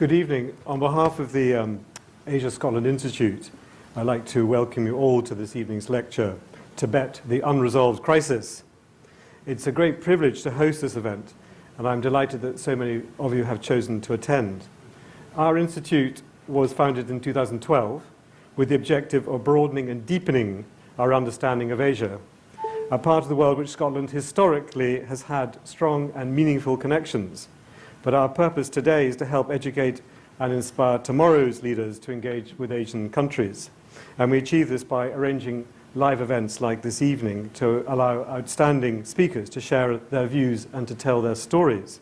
Good evening. On behalf of the Asia Scotland Institute, I'd like to welcome you all to this evening's lecture, Tibet, the Unresolved Crisis. It's a great privilege to host this event, and I'm delighted that so many of you have chosen to attend. Our institute was founded in 2012 with the objective of broadening and deepening our understanding of Asia, a part of the world which Scotland historically has had strong and meaningful connections. But our purpose today is to help educate and inspire tomorrow's leaders to engage with Asian countries. And we achieve this by arranging live events like this evening to allow outstanding speakers to share their views and to tell their stories.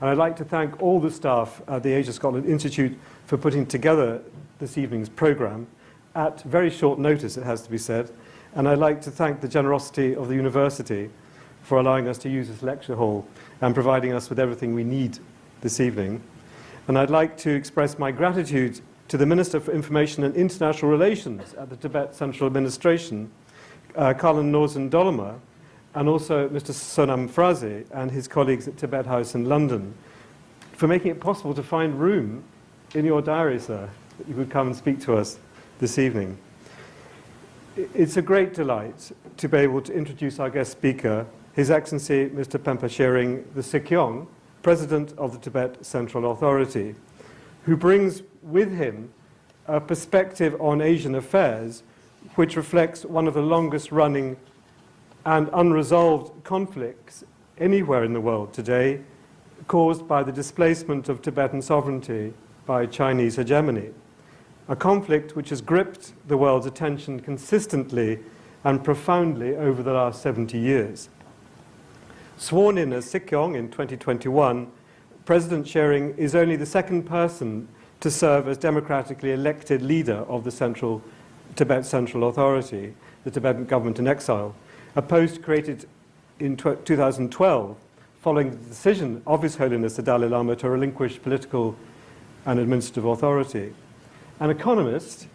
And I'd like to thank all the staff at the Asia Scotland Institute for putting together this evening's programme at very short notice, it has to be said. And I'd like to thank the generosity of the university for allowing us to use this lecture hall and providing us with everything we need this evening. And I'd like to express my gratitude to the Minister for Information and International Relations at the Tibet Central Administration, Karlan Norzin Dolama, and also Mr. Sonam Fraze and his colleagues at Tibet House in London, for making it possible to find room in your diary, sir, that you could come and speak to us this evening. It's a great delight to be able to introduce our guest speaker, His Excellency Mr. Pempa Tshering the Sekyong, President of the Tibet Central Authority, who brings with him a perspective on Asian affairs which reflects one of the longest running and unresolved conflicts anywhere in the world today, caused by the displacement of Tibetan sovereignty by Chinese hegemony. A conflict which has gripped the world's attention consistently and profoundly over the last 70 years. Sworn in as Sekyong in 2021, President Tshering is only the second person to serve as democratically elected leader of the Tibet Central Authority, the Tibetan government in exile, a post created in 2012 following the decision of His Holiness the Dalai Lama to relinquish political and administrative authority. An economist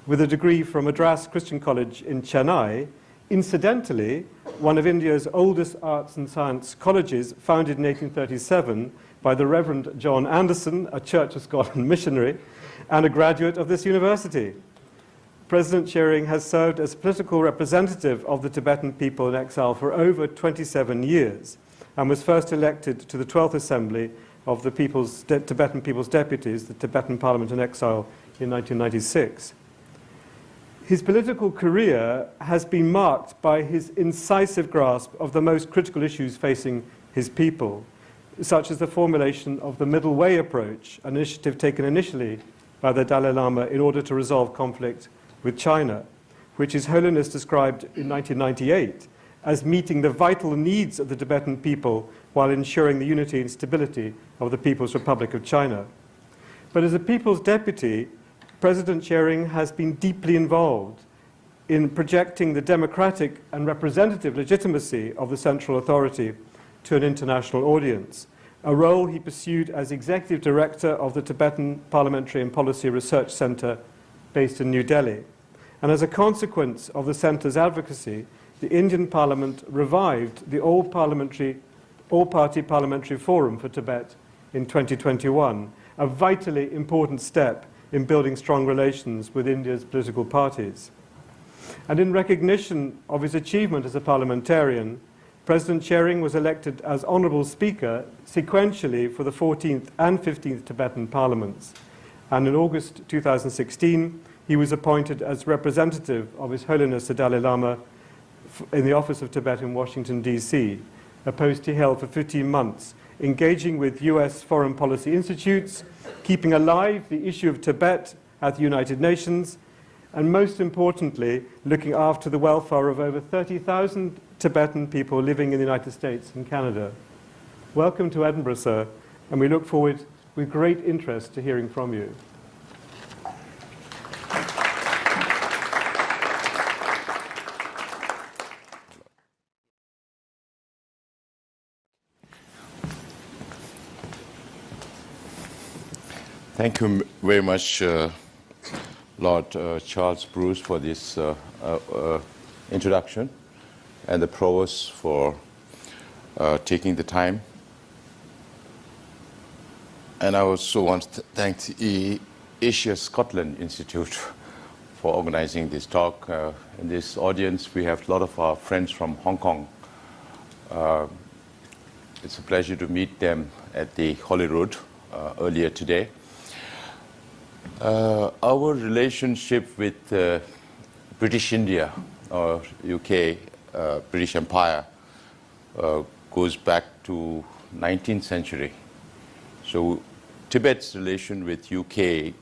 with a degree from Madras Christian College in Chennai, incidentally, one of India's oldest arts and science colleges, founded in 1837 by the Reverend John Anderson, a Church of Scotland missionary, and a graduate of this university. President Tshering has served as political representative of the Tibetan people in exile for over 27 years and was first elected to the 12th Assembly of the Tibetan People's Deputies, the Tibetan Parliament in exile, in 1996. His political career has been marked by his incisive grasp of the most critical issues facing his people, such as the formulation of the Middle Way approach, an initiative taken initially by the Dalai Lama in order to resolve conflict with China, which His Holiness described in 1998 as meeting the vital needs of the Tibetan people while ensuring the unity and stability of the People's Republic of China. But as a People's Deputy, President Tshering has been deeply involved in projecting the democratic and representative legitimacy of the Central Authority to an international audience, a role he pursued as Executive Director of the Tibetan Parliamentary and Policy Research Centre based in New Delhi. And as a consequence of the Centre's advocacy, the Indian Parliament revived the All-Party Parliamentary Forum for Tibet in 2021, a vitally important step in building strong relations with India's political parties. And in recognition of his achievement as a parliamentarian, President Tshering was elected as Honourable Speaker sequentially for the 14th and 15th Tibetan parliaments. And in August 2016, he was appointed as representative of His Holiness the Dalai Lama in the Office of Tibet in Washington, D.C., a post he held for 15 months, engaging with US foreign policy institutes, keeping alive the issue of Tibet at the United Nations, and most importantly, looking after the welfare of over 30,000 Tibetan people living in the United States and Canada. Welcome to Edinburgh, sir, and we look forward with great interest to hearing from you. Thank you very much, Lord Charles Bruce, for this introduction, and the Provost for taking the time And I also want to thank the Asia Scotland Institute for organizing this talk. In this audience, we have a lot of our friends from Hong Kong. It's a pleasure to meet them at the Holyrood earlier today. Our relationship with British India, or UK, British Empire, goes back to 19th century. So Tibet's relation with UK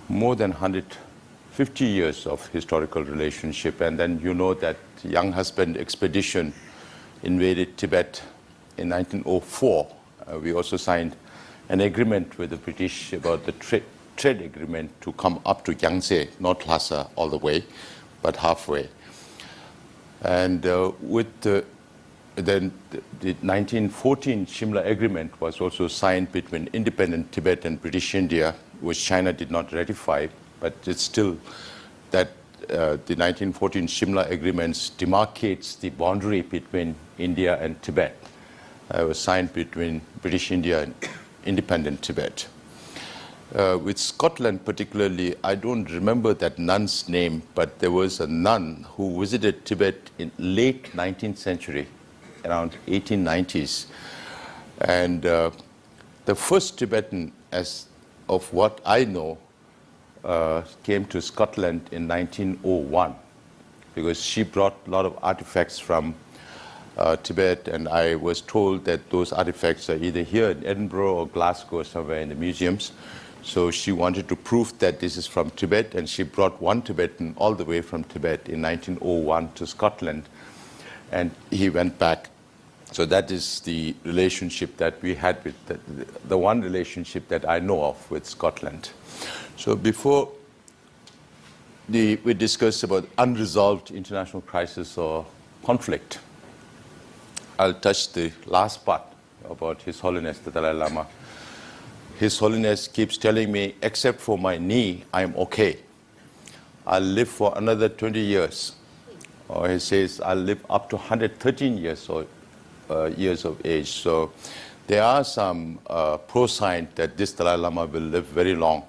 more than 150 years of historical relationship, and then you know that Young Husband expedition invaded Tibet in 1904. We also signed an agreement with the British about the trade agreement to come up to Yangtze, not Lhasa all the way, but halfway. And with the 1914 Shimla Agreement was also signed between independent Tibet and British India, which China did not ratify, but it's still that the 1914 Shimla Agreements demarcates the boundary between India and Tibet. It was signed between British India and independent Tibet. With Scotland particularly, I don't remember that nun's name, but there was a nun who visited Tibet in late 19th century, around 1890s. And the first Tibetan, as of what I know, came to Scotland in 1901, because she brought a lot of artifacts from Tibet, and I was told that those artifacts are either here in Edinburgh or Glasgow or somewhere in the museums. So she wanted to prove that this is from Tibet, and she brought one Tibetan all the way from Tibet in 1901 to Scotland, and he went back. So that is the relationship that we had with the one relationship that I know of with Scotland. So before we discuss about unresolved international crisis or conflict, I'll touch the last part about His Holiness the Dalai Lama. His Holiness keeps telling me, except for my knee, I'm okay. I'll live for another 20 years. Or he says, I'll live up to 113 years or years of age. So there are some pro-signs that this Dalai Lama will live very long.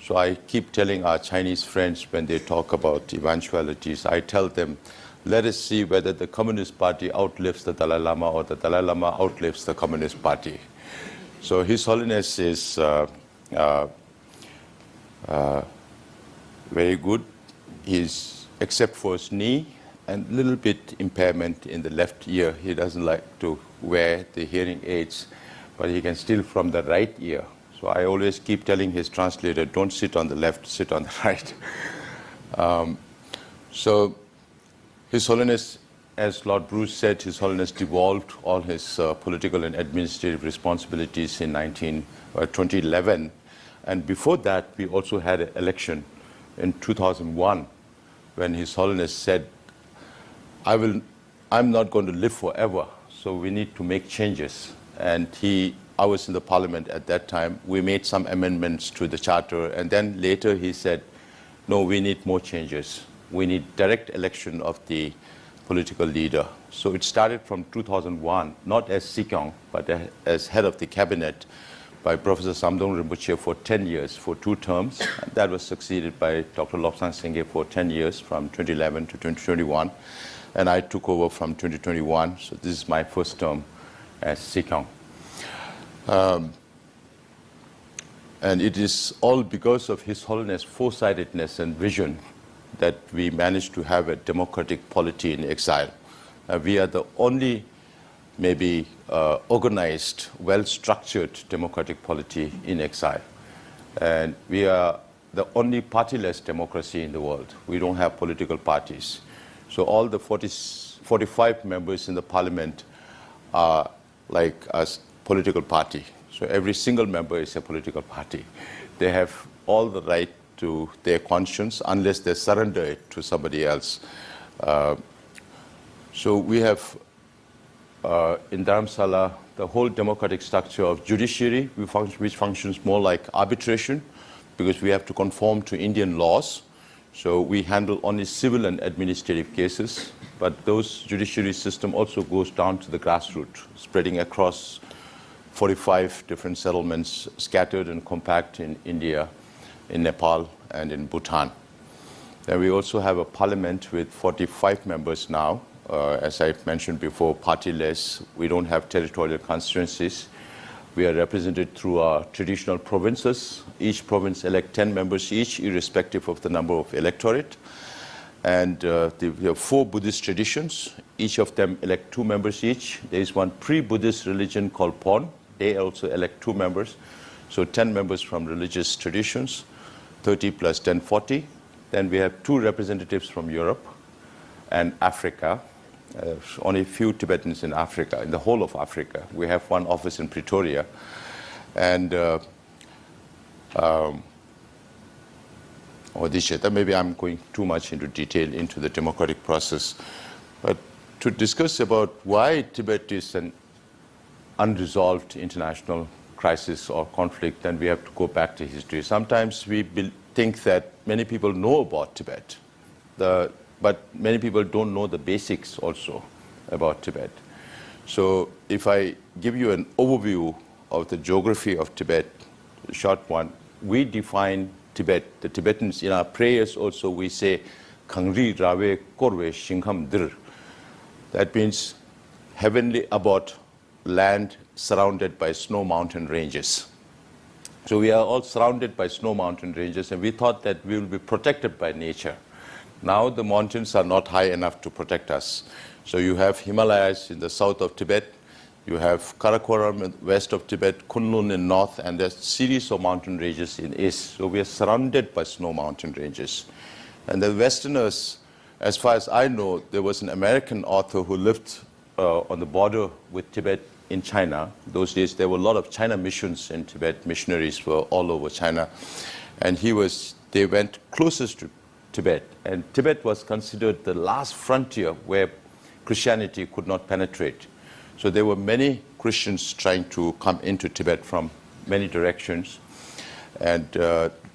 So I keep telling our Chinese friends when they talk about eventualities, I tell them, let us see whether the Communist Party outlives the Dalai Lama or the Dalai Lama outlives the Communist Party. So His Holiness is very good. He's, except for his knee and a little bit impairment in the left ear. He doesn't like to wear the hearing aids, but he can still from the right ear. So I always keep telling his translator, don't sit on the left, sit on the right. So His Holiness, as Lord Bruce said, His Holiness devolved all his political and administrative responsibilities in 2011. And before that, we also had an election in 2001 when His Holiness said, I'm not going to live forever, so we need to make changes. And I was in the parliament at that time. We made some amendments to the charter, and then later he said, no, we need more changes. We need direct election of the political leader. So it started from 2001, not as Sikyong, but as head of the cabinet by Professor Samdong Rinpoche for 10 years, for 2 terms. And that was succeeded by Dr. Lobsang Singye for 10 years, from 2011 to 2021. And I took over from 2021, so this is my first term as Sikyong. And it is all because of His Holiness' foresightedness and vision that we managed to have a democratic polity in exile. We are the only, maybe, organized, well-structured democratic polity in exile. And we are the only partyless democracy in the world. We don't have political parties. So all the 45 members in the parliament are like a political party. So every single member is a political party. They have all the right to their conscience unless they surrender it to somebody else. So we have in Dharamsala the whole democratic structure of judiciary, which functions more like arbitration because we have to conform to Indian laws. So we handle only civil and administrative cases. but those judiciary system also goes down to the grassroots, spreading across 45 different settlements scattered and compact in India, in Nepal, and in Bhutan. Then we also have a parliament with 45 members now. As I mentioned before, partyless. We don't have territorial constituencies. We are represented through our traditional provinces. Each province elects 10 members each, irrespective of the number of electorate. And we have 4 Buddhist traditions. Each of them elect 2 members each. There is one pre-Buddhist religion called Pon. They also elect 2 members. So 10 members from religious traditions, 30 plus 10, 40. Then we have 2 representatives from Europe and Africa. Only a few Tibetans in Africa, in the whole of Africa. We have 1 office in Pretoria. And maybe I'm going too much into detail into the democratic process. But to discuss about why Tibet is an unresolved international crisis or conflict, then we have to go back to history. Sometimes we think that many people know about Tibet, but many people don't know the basics also about Tibet. So if I give you an overview of the geography of Tibet, a short one, we define Tibet, the Tibetans in our prayers also, we say, Kangri Rawe Korwe Shingham Dir. That means heavenly abode, land surrounded by snow mountain ranges. So we are all surrounded by snow mountain ranges, and we thought that we will be protected by nature. Now the mountains are not high enough to protect us. So you have Himalayas in the south of Tibet, you have Karakoram in the west of Tibet, Kunlun in north, and there's a series of mountain ranges in east. So we are surrounded by snow mountain ranges. And the Westerners, as far as I know, there was an American author who lived on the border with Tibet in China. Those days there were a lot of China missions in Tibet. Missionaries were all over China. And they went closest to Tibet. And Tibet was considered the last frontier where Christianity could not penetrate. So there were many Christians trying to come into Tibet from many directions. And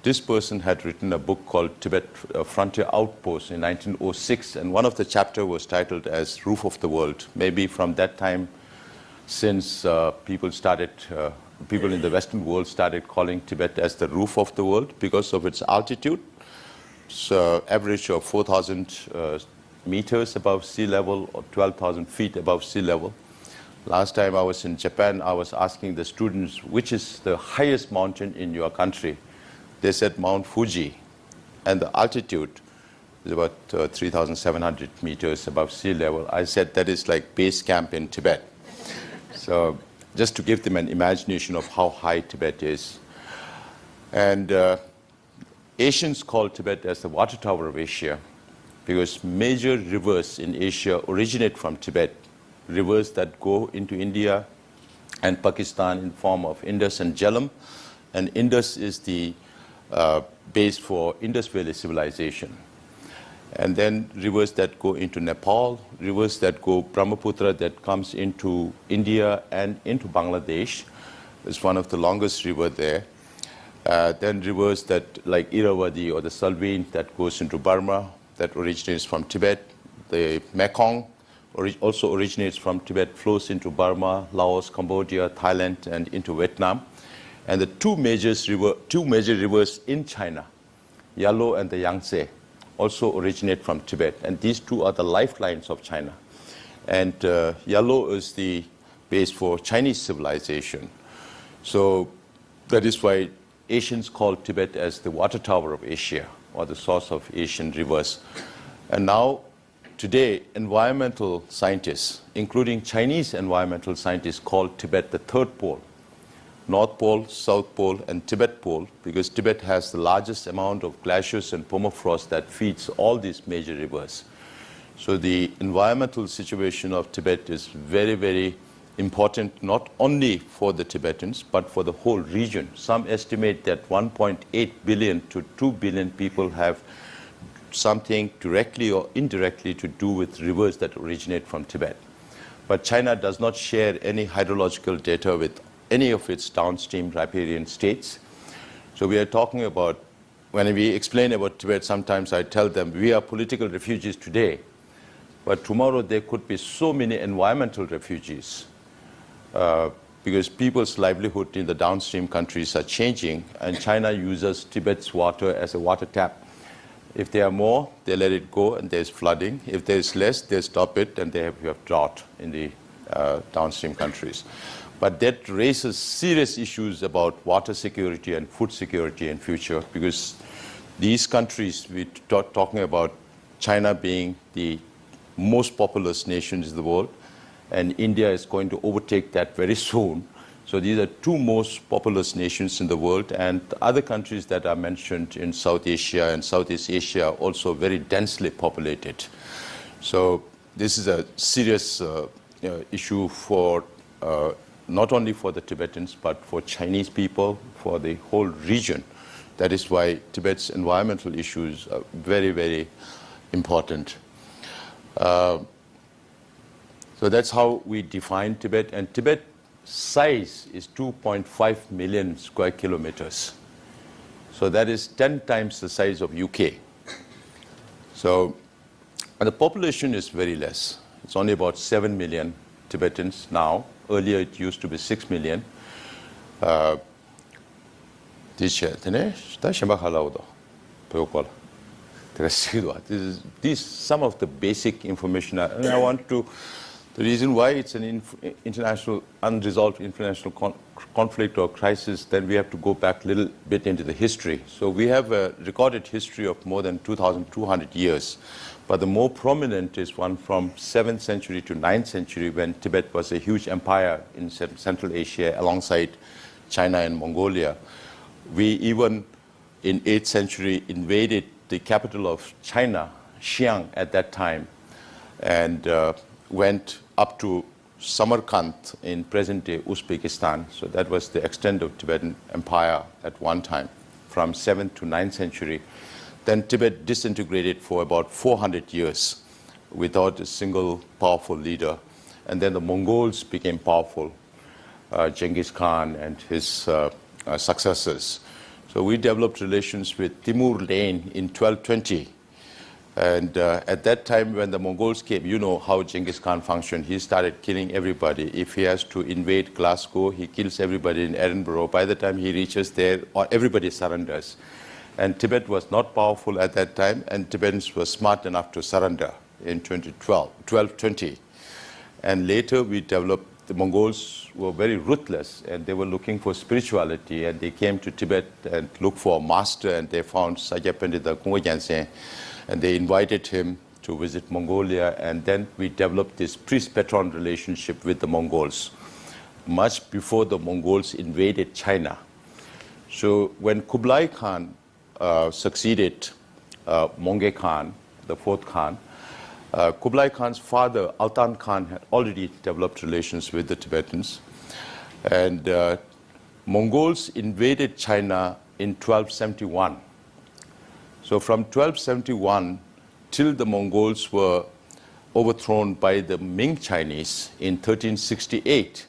this person had written a book called Tibet Frontier Outpost in 1906. And one of the chapters was titled as Roof of the World. Maybe from that time, since people in the Western world started calling Tibet as the roof of the world because of its altitude. So average of 4,000 meters above sea level or 12,000 feet above sea level. Last time I was in Japan, I was asking the students, which is the highest mountain in your country? They said Mount Fuji. And the altitude is about 3,700 meters above sea level. I said that is like base camp in Tibet. So just to give them an imagination of how high Tibet is. And Asians call Tibet as the water tower of Asia because major rivers in Asia originate from Tibet, rivers that go into India and Pakistan in form of Indus and Jhelum. And Indus is the base for Indus Valley civilization. And then rivers that go into Nepal, rivers that go Brahmaputra that comes into India and into Bangladesh. It's one of the longest rivers there. Then rivers that like Irrawaddy or the Salween that goes into Burma, that originates from Tibet. The Mekong also originates from Tibet, flows into Burma, Laos, Cambodia, Thailand, and into Vietnam. And the two major rivers in China, Yellow and the Yangtze, also originate from Tibet. And these two are the lifelines of China. And Yellow is the base for Chinese civilization. So that is why Asians call Tibet as the water tower of Asia, or the source of Asian rivers. And now, today, environmental scientists, including Chinese environmental scientists, call Tibet the third pole. North Pole, South Pole, and Tibet Pole, because Tibet has the largest amount of glaciers and permafrost that feeds all these major rivers. So the environmental situation of Tibet is very, very important, not only for the Tibetans, but for the whole region. Some estimate that 1.8 billion to 2 billion people have something directly or indirectly to do with rivers that originate from Tibet. But China does not share any hydrological data with any of its downstream riparian states. So we are talking about, when we explain about Tibet, sometimes I tell them we are political refugees today, but tomorrow there could be so many environmental refugees because people's livelihood in the downstream countries are changing, and China uses Tibet's water as a water tap. If there are more, they let it go and there's flooding. If there's less, they stop it and you have drought in the downstream countries. But that raises serious issues about water security and food security in future, because these countries, we're talking about China being the most populous nations in the world, and India is going to overtake that very soon. So these are two most populous nations in the world, and the other countries that are mentioned in South Asia and Southeast Asia are also very densely populated. So this is a serious issue for not only for the Tibetans, but for Chinese people, for the whole region. That is why Tibet's environmental issues are very, very important. So that's how we define Tibet. And Tibet size is 2.5 million square kilometers. So that is 10 times the size of UK. So, and the population is very less. It's only about 7 million Tibetans now. Earlier it used to be 6 million. These some of the basic information. And I want to, the reason why it's an international, unresolved international conflict or crisis, then we have to go back a little bit into the history. So we have a recorded history of more than 2,200 years. But the more prominent is one from 7th century to 9th century, when Tibet was a huge empire in Central Asia alongside China and Mongolia. We even, in 8th century, invaded the capital of China, Xi'an at that time, and went up to Samarkand in present-day Uzbekistan. So that was the extent of Tibetan empire at one time, from 7th to 9th century. Then Tibet disintegrated for about 400 years without a single powerful leader. And then the Mongols became powerful, Genghis Khan and his successors. So we developed relations with Timur Lane in 1220. And at that time, when the Mongols came, you know how Genghis Khan functioned. He started killing everybody. If he has to invade Glasgow, he kills everybody in Edinburgh. By the time he reaches there, everybody surrenders. And Tibet was not powerful at that time, and Tibetans were smart enough to surrender in 1220. And later we developed, the Mongols were very ruthless, and they were looking for spirituality, and they came to Tibet and looked for a master, and they found Sajya Pandita Kungwa Gyaltsen, and they invited him to visit Mongolia, and then we developed this priest-patron relationship with the Mongols, much before the Mongols invaded China. So when Kublai Khan succeeded Mongke Khan, the fourth Khan, Kublai Khan's father, Altan Khan, had already developed relations with the Tibetans. And Mongols invaded China in 1271. So from 1271 till the Mongols were overthrown by the Ming Chinese in 1368.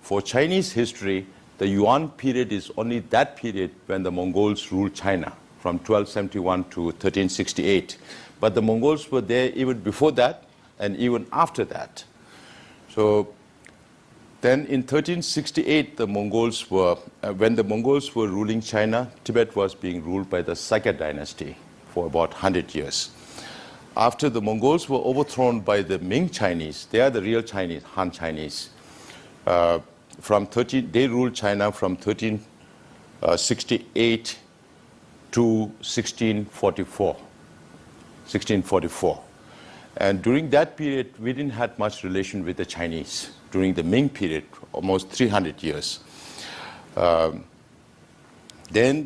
For Chinese history, the Yuan period is only that period when the Mongols ruled China, from 1271 to 1368. But the Mongols were there even before that and even after that. So then in 1368, the Mongols were, when the Mongols were ruling China, Tibet was being ruled by the Sakya dynasty for about 100 years. After the Mongols were overthrown by the Ming Chinese, they are the real Chinese, Han Chinese. They ruled China from 1368 to 1644. And during that period, we didn't have much relation with the Chinese. During the Ming period, almost 300 years. Then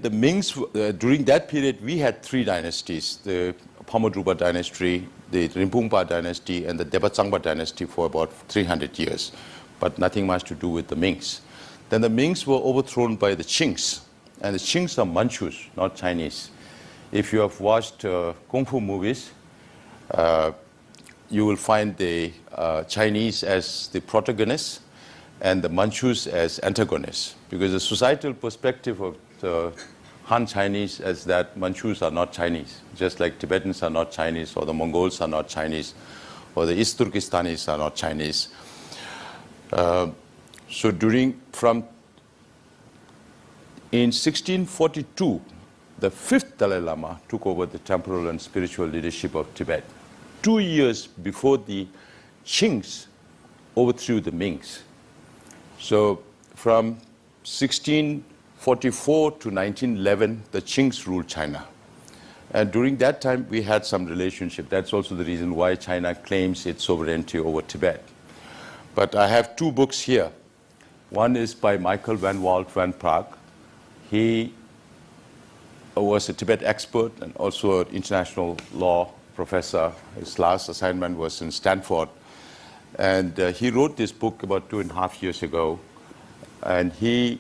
the Mings, during that period, we had three dynasties, the Pamodrupa dynasty, the Rinpoche dynasty, and the Debatsangpa dynasty for about 300 years, but nothing much to do with the Mings. Then the Mings were overthrown by the Qings, and the Qings are Manchus, not Chinese. If you have watched Kung Fu movies, you will find the Chinese as the protagonists and the Manchus as antagonists, because the societal perspective of the Han Chinese is that Manchus are not Chinese, just like Tibetans are not Chinese or the Mongols are not Chinese or the East Turkestanis are not Chinese. In 1642, the fifth Dalai Lama took over the temporal and spiritual leadership of Tibet, 2 years before the Qings overthrew the Mings. So from 1644 to 1911, the Qings ruled China. And during that time, we had some relationship. That's also the reason why China claims its sovereignty over Tibet. But I have two books here. One is by Michael van Walt van Praag. He was a Tibet expert and also an international law professor. His last assignment was in Stanford. And he wrote this book about 2.5 years ago. And he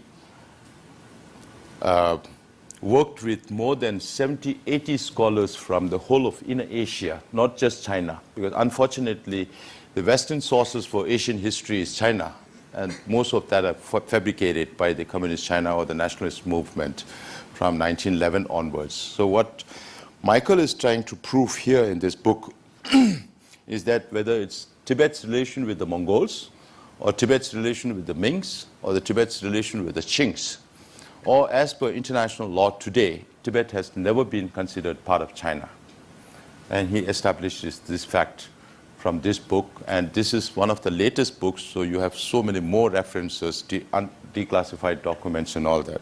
worked with more than 70, 80 scholars from the whole of Inner Asia, not just China. Because unfortunately, the Western sources for Asian history is China. And most of that are fabricated by the Communist China or the nationalist movement from 1911 onwards. So what Michael is trying to prove here in this book is that whether it's Tibet's relation with the Mongols, or Tibet's relation with the Mings, or the Tibet's relation with the Qings, or as per international law today, Tibet has never been considered part of China. And he establishes this fact from this book, and this is one of the latest books, so you have so many more references, declassified documents and all that.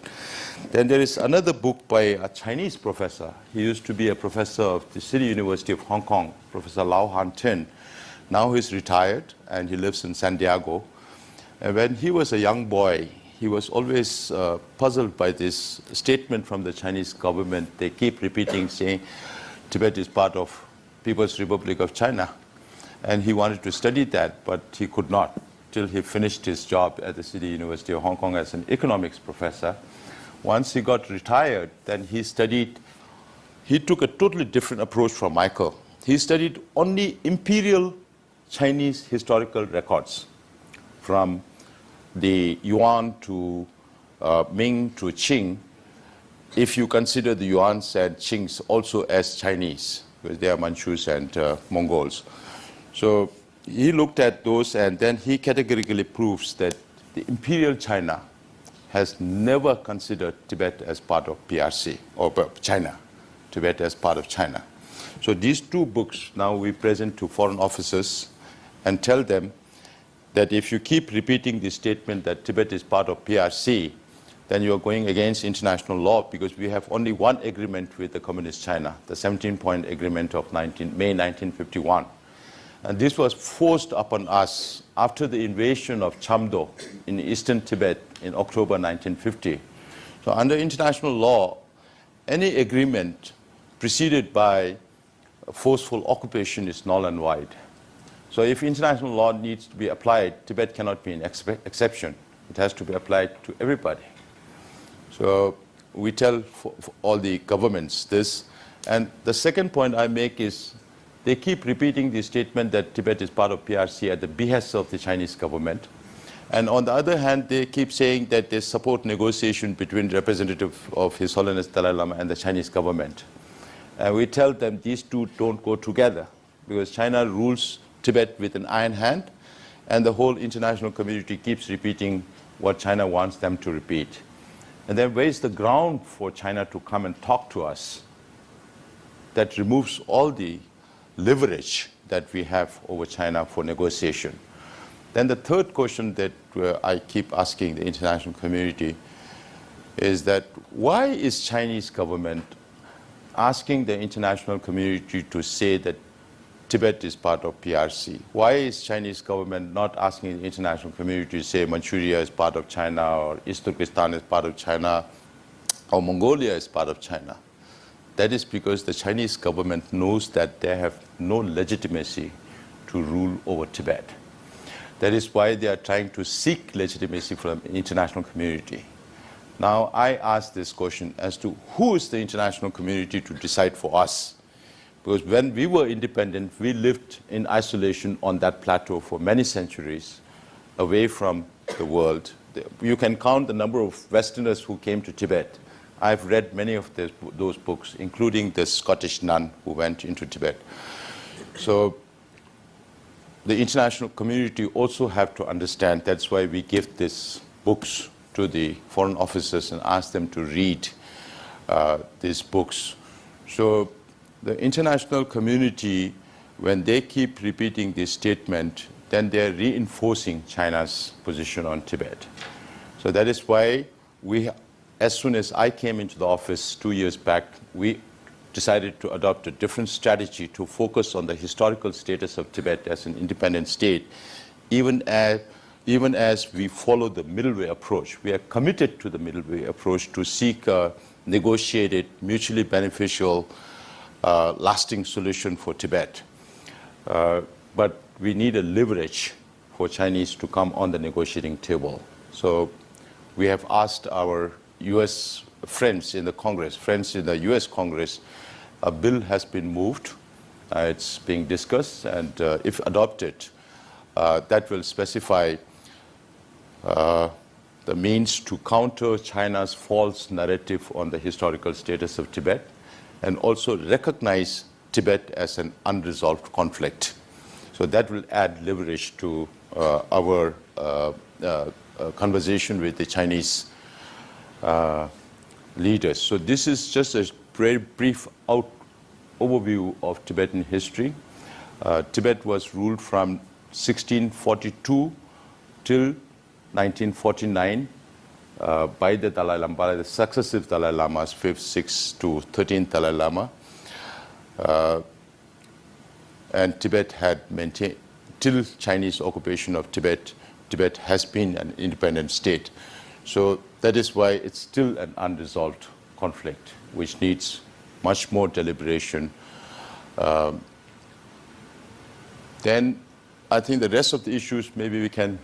Then there is another book by a Chinese professor. He used to be a professor of the City University of Hong Kong, Professor Lau Han Tin. Now he's retired and he lives in San Diego. And when he was a young boy, he was always puzzled by this statement from the Chinese government. They keep repeating, saying Tibet is part of People's Republic of China. And he wanted to study that, but he could not till he finished his job at the City University of Hong Kong as an economics professor. Once he got retired, then he took a totally different approach from Michael. He studied only imperial Chinese historical records from the Yuan to Ming to Qing, if you consider the Yuans and Qings also as Chinese, because they are Manchus and Mongols. So he looked at those, and then he categorically proves that the imperial China has never considered Tibet as part of PRC, or China, Tibet as part of China. So these two books now we present to foreign officers and tell them that if you keep repeating the statement that Tibet is part of PRC, then you are going against international law, because we have only one agreement with the Communist China, the 17-point agreement of May 1951. And this was forced upon us after the invasion of Chamdo in eastern Tibet in October 1950. So under international law, any agreement preceded by a forceful occupation is null and void. So if international law needs to be applied, Tibet cannot be an exception. It has to be applied to everybody. So we tell for all the governments this. And the second point I make is they keep repeating the statement that Tibet is part of PRC at the behest of the Chinese government. And on the other hand, they keep saying that they support negotiation between representatives of His Holiness Dalai Lama and the Chinese government. And we tell them these two don't go together, because China rules Tibet with an iron hand, and the whole international community keeps repeating what China wants them to repeat. And then where is the ground for China to come and talk to us that removes all the leverage that we have over China for negotiation? Then the third question that I keep asking the international community is that why is Chinese government asking the international community to say that Tibet is part of PRC? Why is Chinese government not asking the international community to say Manchuria is part of China, or East Turkestan is part of China, or Mongolia is part of China? That is because the Chinese government knows that they have no legitimacy to rule over Tibet. That is why they are trying to seek legitimacy from the international community. Now, I ask this question as to who is the international community to decide for us? Because when we were independent, we lived in isolation on that plateau for many centuries, away from the world. You can count the number of Westerners who came to Tibet. I've read many of those books, including the Scottish nun who went into Tibet. So the international community also have to understand, that's why we give these books to the foreign officers and ask them to read these books. So the international community, when they keep repeating this statement, then they're reinforcing China's position on Tibet. So that is why as soon as I came into the office 2 years back, we decided to adopt a different strategy to focus on the historical status of Tibet as an independent state, even as we follow the middle way approach. We are committed to the middle way approach to seek a negotiated, mutually beneficial, lasting solution for Tibet. But we need a leverage for Chinese to come on the negotiating table. So we have asked our US friends in the Congress, friends in the US Congress, a bill has been moved. It's being discussed, and if adopted, that will specify the means to counter China's false narrative on the historical status of Tibet, and also recognize Tibet as an unresolved conflict. So that will add leverage to our conversation with the Chinese leaders. So this is just a very brief overview of Tibetan history. Tibet was ruled from 1642 till 1949 by the Dalai Lama, by the successive Dalai Lamas, 5th, 6th to 13th Dalai Lama. And Tibet had maintained, till Chinese occupation of Tibet, Tibet has been an independent state. So that is why it's still an unresolved conflict, which needs much more deliberation. Then I think the rest of the issues, maybe we can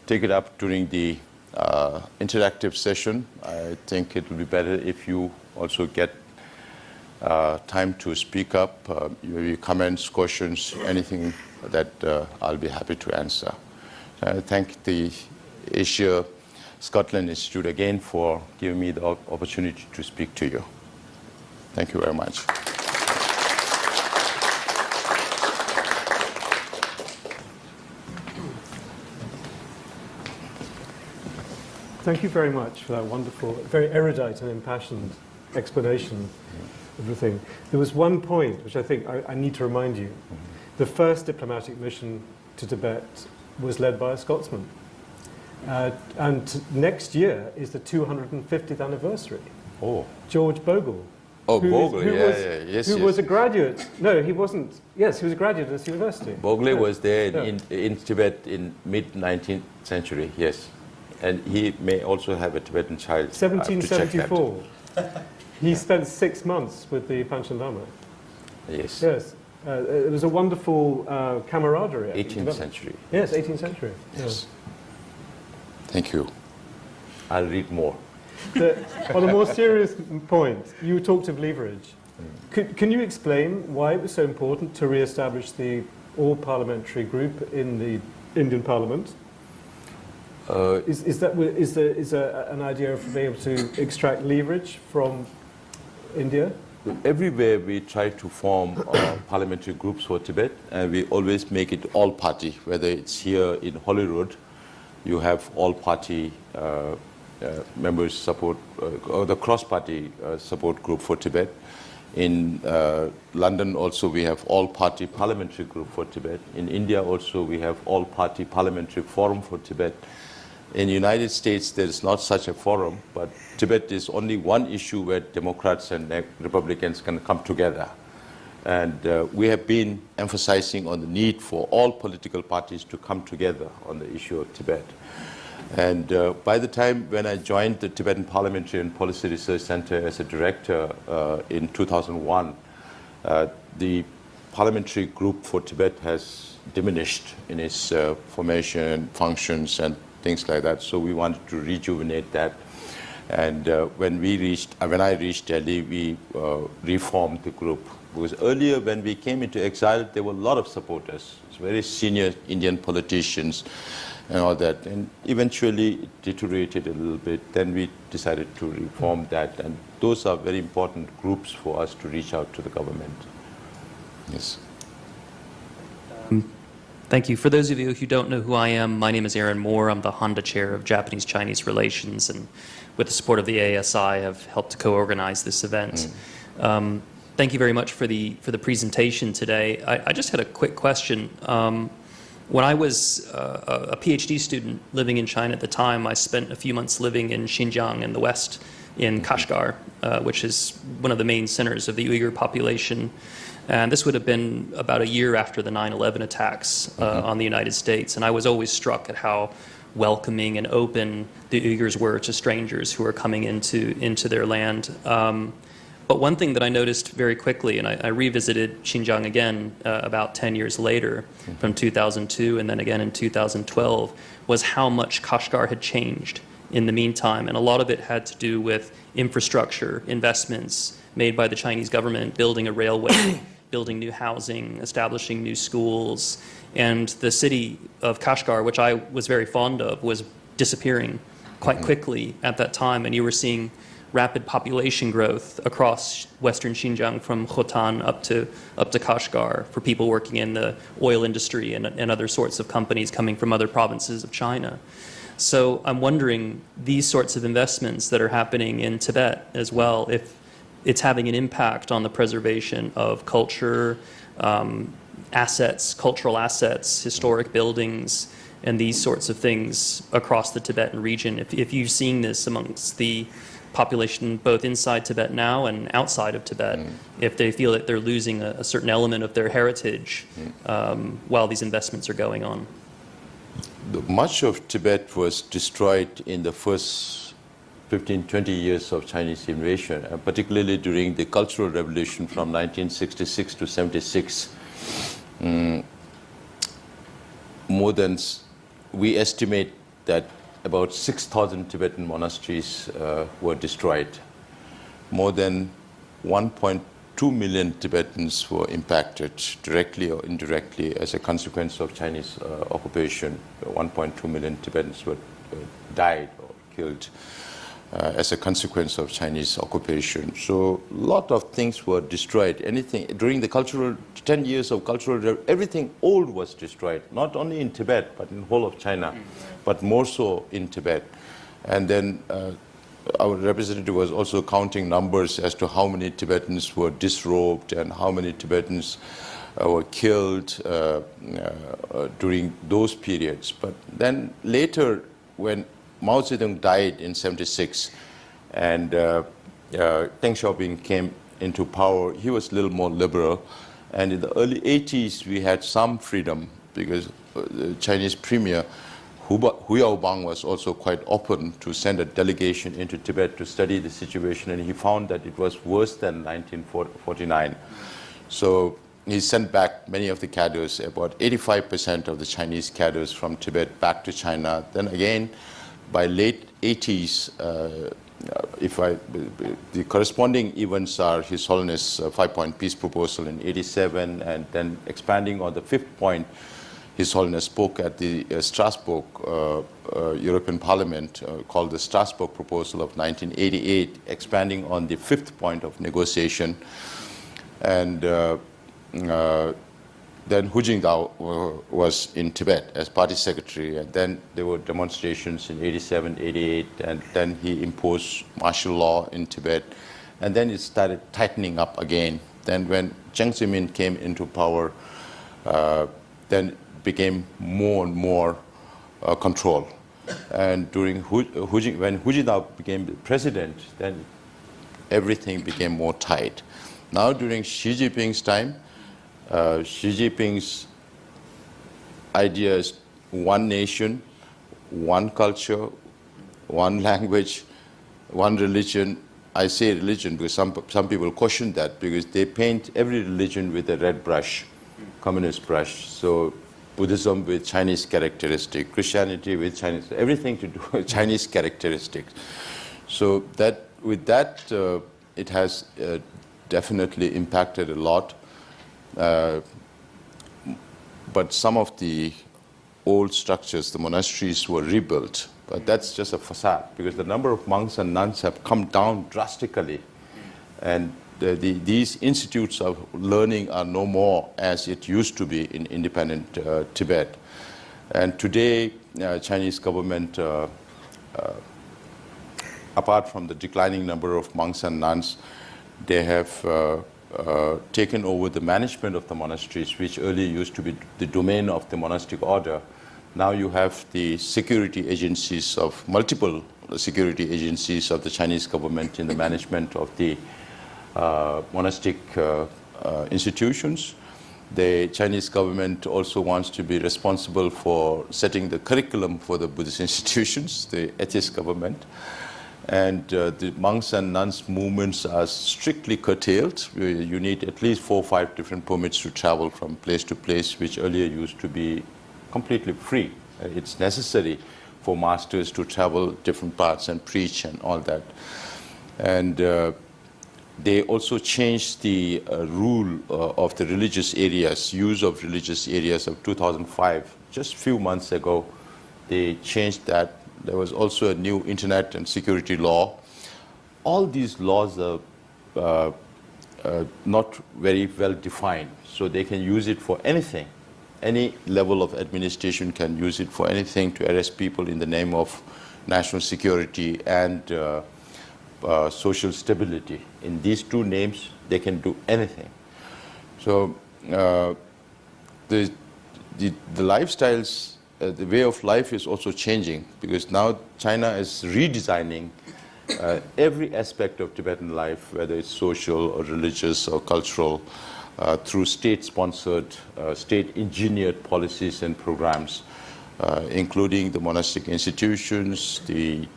take it up during the interactive session. I think it will be better if you also get time to speak up, maybe comments, questions, anything that I'll be happy to answer. I thank the Asia Scotland Institute again for giving me the opportunity to speak to you. Thank you very much. Thank you very much for that wonderful, very erudite and impassioned explanation of everything. There was one point which I think I need to remind you. The first diplomatic mission to Tibet was led by a Scotsman. And next year is the 250th anniversary. Oh. George Bogle. Oh, Bogle, yes. Who was a graduate. No, he wasn't. Yes, he was a graduate at this university. Bogle was there in Tibet in mid-19th century, yes. And he may also have a Tibetan child. 1774. He spent 6 months with the Panchen Lama. Yes. Yes. It was a wonderful camaraderie. 18th century. Yes, 18th century. Yes. Thank you. I'll read more. On a more serious point, you talked of leverage. Can you explain why it was so important to re-establish the all-parliamentary group in the Indian Parliament? Is there an idea of being able to extract leverage from India? Everywhere we try to form parliamentary groups for Tibet, and we always make it all-party. Whether it's here in Holyrood, you have all-party members support, or the cross-party support group for Tibet. In London also we have all-party parliamentary group for Tibet. In India also we have all-party parliamentary forum for Tibet. In the United States there is not such a forum, but Tibet is only one issue where Democrats and Republicans can come together. And we have been emphasizing on the need for all political parties to come together on the issue of Tibet. And by the time when I joined the Tibetan Parliamentary and Policy Research Center as a director in 2001, the parliamentary group for Tibet has diminished in its formation, functions, and things like that. So we wanted to rejuvenate that. And when I reached Delhi, we reformed the group. Because earlier, when we came into exile, there were a lot of supporters, very senior Indian politicians and all that. And eventually, it deteriorated a little bit. Then we decided to reform that. And those are very important groups for us to reach out to the government. Yes. Thank you. For those of you who don't know who I am, my name is Aaron Moore. I'm the Honda Chair of Japanese-Chinese Relations, and with the support of the ASI, have helped to co-organize this event. Thank you very much for the presentation today. I just had a quick question. When I was a PhD student living in China at the time, I spent a few months living in Xinjiang in the west, in Kashgar, which is one of the main centers of the Uyghur population. And this would have been about a year after the 9/11 attacks on the United States. And I was always struck at how welcoming and open the Uyghurs were to strangers who were coming into their land. But one thing that I noticed very quickly, and I revisited Xinjiang again about 10 years later, from 2002 and then again in 2012, was how much Kashgar had changed in the meantime. And a lot of it had to do with infrastructure investments made by the Chinese government, building a railway, building new housing, establishing new schools. And the city of Kashgar, which I was very fond of, was disappearing quite quickly at that time. And you were seeing rapid population growth across western Xinjiang from Khotan up to Kashgar for people working in the oil industry and other sorts of companies coming from other provinces of China. So I'm wondering, these sorts of investments that are happening in Tibet as well, if it's having an impact on the preservation of culture, assets, cultural assets, historic buildings, and these sorts of things across the Tibetan region. If you've seen this amongst the population both inside Tibet now and outside of Tibet, if they feel that they're losing a certain element of their heritage while these investments are going on. Much of Tibet was destroyed in the first 15, 20 years of Chinese invasion, particularly during the Cultural Revolution from 1966 to 76. We estimate that about 6,000 Tibetan monasteries were destroyed. More than 1.2 million Tibetans were impacted directly or indirectly as a consequence of Chinese occupation. 1.2 million Tibetans were died or killed as a consequence of Chinese occupation. So a lot of things were destroyed. Anything during the 10 years of cultural, everything old was destroyed, not only in Tibet, but in the whole of China, but more so in Tibet. And then our representative was also counting numbers as to how many Tibetans were disrobed and how many Tibetans were killed during those periods. But then later, when Mao Zedong died in 76 and Deng Xiaoping came into power, he was a little more liberal. And in the early 80s, we had some freedom because the Chinese premier Hu Yaobang was also quite open to send a delegation into Tibet to study the situation, and he found that it was worse than 1949. So he sent back many of the cadres, about 85% of the Chinese cadres from Tibet back to China. Then again, by late 80s, the corresponding events are His Holiness' five-point peace proposal in 87, and then expanding on the fifth point, His Holiness spoke at the Strasbourg European Parliament called the Strasbourg Proposal of 1988, expanding on the fifth point of negotiation. And then Hu Jintao was in Tibet as party secretary, and then there were demonstrations in 87, 88, and then he imposed martial law in Tibet, and then it started tightening up again. Then when Jiang Zemin came into power, then became more and more control. And during when Hu Jintao became the president, then everything became more tight. Now during Xi Jinping's time, Xi Jinping's idea is one nation, one culture, one language, one religion. I say religion because some people question that because they paint every religion with a red brush, communist brush. So Buddhism with Chinese characteristics, Christianity with Chinese, everything to do with Chinese characteristics. So that with that, it has definitely impacted a lot. But some of the old structures, the monasteries were rebuilt, but that's just a facade because the number of monks and nuns have come down drastically. And these institutes of learning are no more as it used to be in independent Tibet. And today, Chinese government, apart from the declining number of monks and nuns, they have taken over the management of the monasteries, which earlier used to be the domain of the monastic order. Now you have the security agencies of multiple security agencies of the Chinese government in the management of the monastic institutions. The Chinese government also wants to be responsible for setting the curriculum for the Buddhist institutions, the atheist government. And the monks and nuns movements are strictly curtailed. You need at least 4 or 5 different permits to travel from place to place, which earlier used to be completely free. It's necessary for masters to travel different parts and preach and all that. And they also changed the rule of the religious areas, use of religious areas of 2005. Just a few months ago, they changed that. There was also a new internet and security law. All these laws are not very well defined, so they can use it for anything. Any level of administration can use it for anything to arrest people in the name of national security and social stability. In these 2 names, they can do anything. So the lifestyles, the way of life is also changing, because now China is redesigning every aspect of Tibetan life, whether it's social or religious or cultural, through state-sponsored, state-engineered policies and programs, including the monastic institutions, the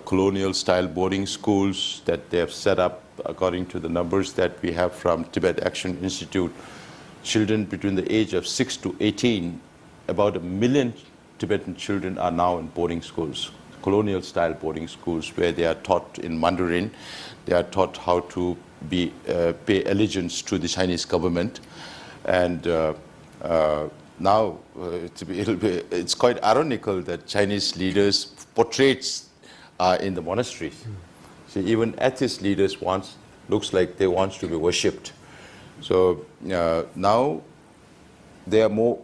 colonial-style boarding schools that they have set up according to the numbers that we have from Tibet Action Institute. Children between the age of 6 to 18, about 1 million Tibetan children are now in boarding schools, colonial-style boarding schools, where they are taught in Mandarin. They are taught how to pay allegiance to the Chinese government. And now it's quite ironical that Chinese leaders' portraits are in the monasteries. See, even atheist leaders looks like they want to be worshipped. So now they are more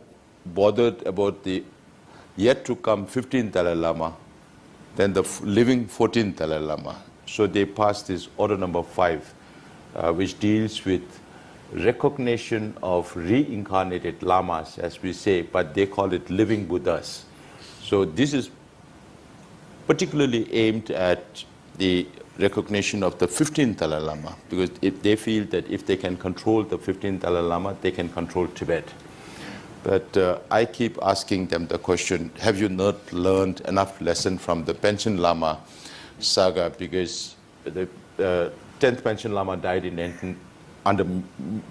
bothered about the yet to come 15th Dalai Lama than the living 14th Dalai Lama. So they passed this order number 5, which deals with recognition of reincarnated lamas, as we say, but they call it living Buddhas. So this is particularly aimed at the recognition of the 15th Dalai Lama, because if they feel that if they can control the 15th Dalai Lama, they can control Tibet. But I keep asking them the question, have you not learned enough lesson from the Panchen Lama saga? Because the 10th Panchen Lama died under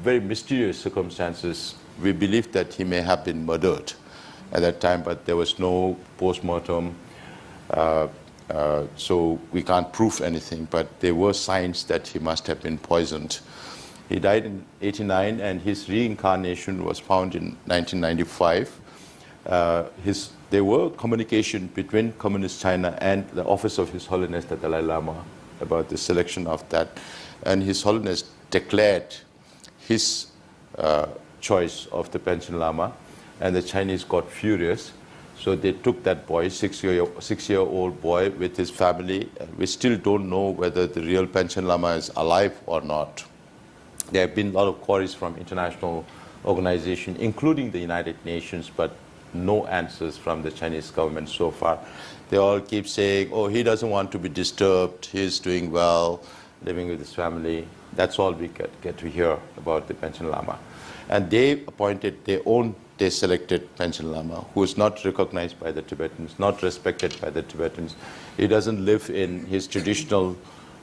very mysterious circumstances. We believe that he may have been murdered at that time, but there was no post-mortem, so we can't prove anything, but there were signs that he must have been poisoned. He died in 1989, and his reincarnation was found in 1995. There were communication between Communist China and the office of His Holiness the Dalai Lama about the selection of that, and His Holiness declared his choice of the Panchen Lama, and the Chinese got furious. So they took that boy, 6-year-old boy, with his family. We still don't know whether the real Panchen Lama is alive or not. There have been a lot of queries from international organizations, including the United Nations, but no answers from the Chinese government so far. They all keep saying, oh, he doesn't want to be disturbed, he's doing well, living with his family. That's all we get to hear about the Panchen Lama. And they appointed they selected Panchen Lama, who is not recognized by the Tibetans, not respected by the Tibetans. He doesn't live in his traditional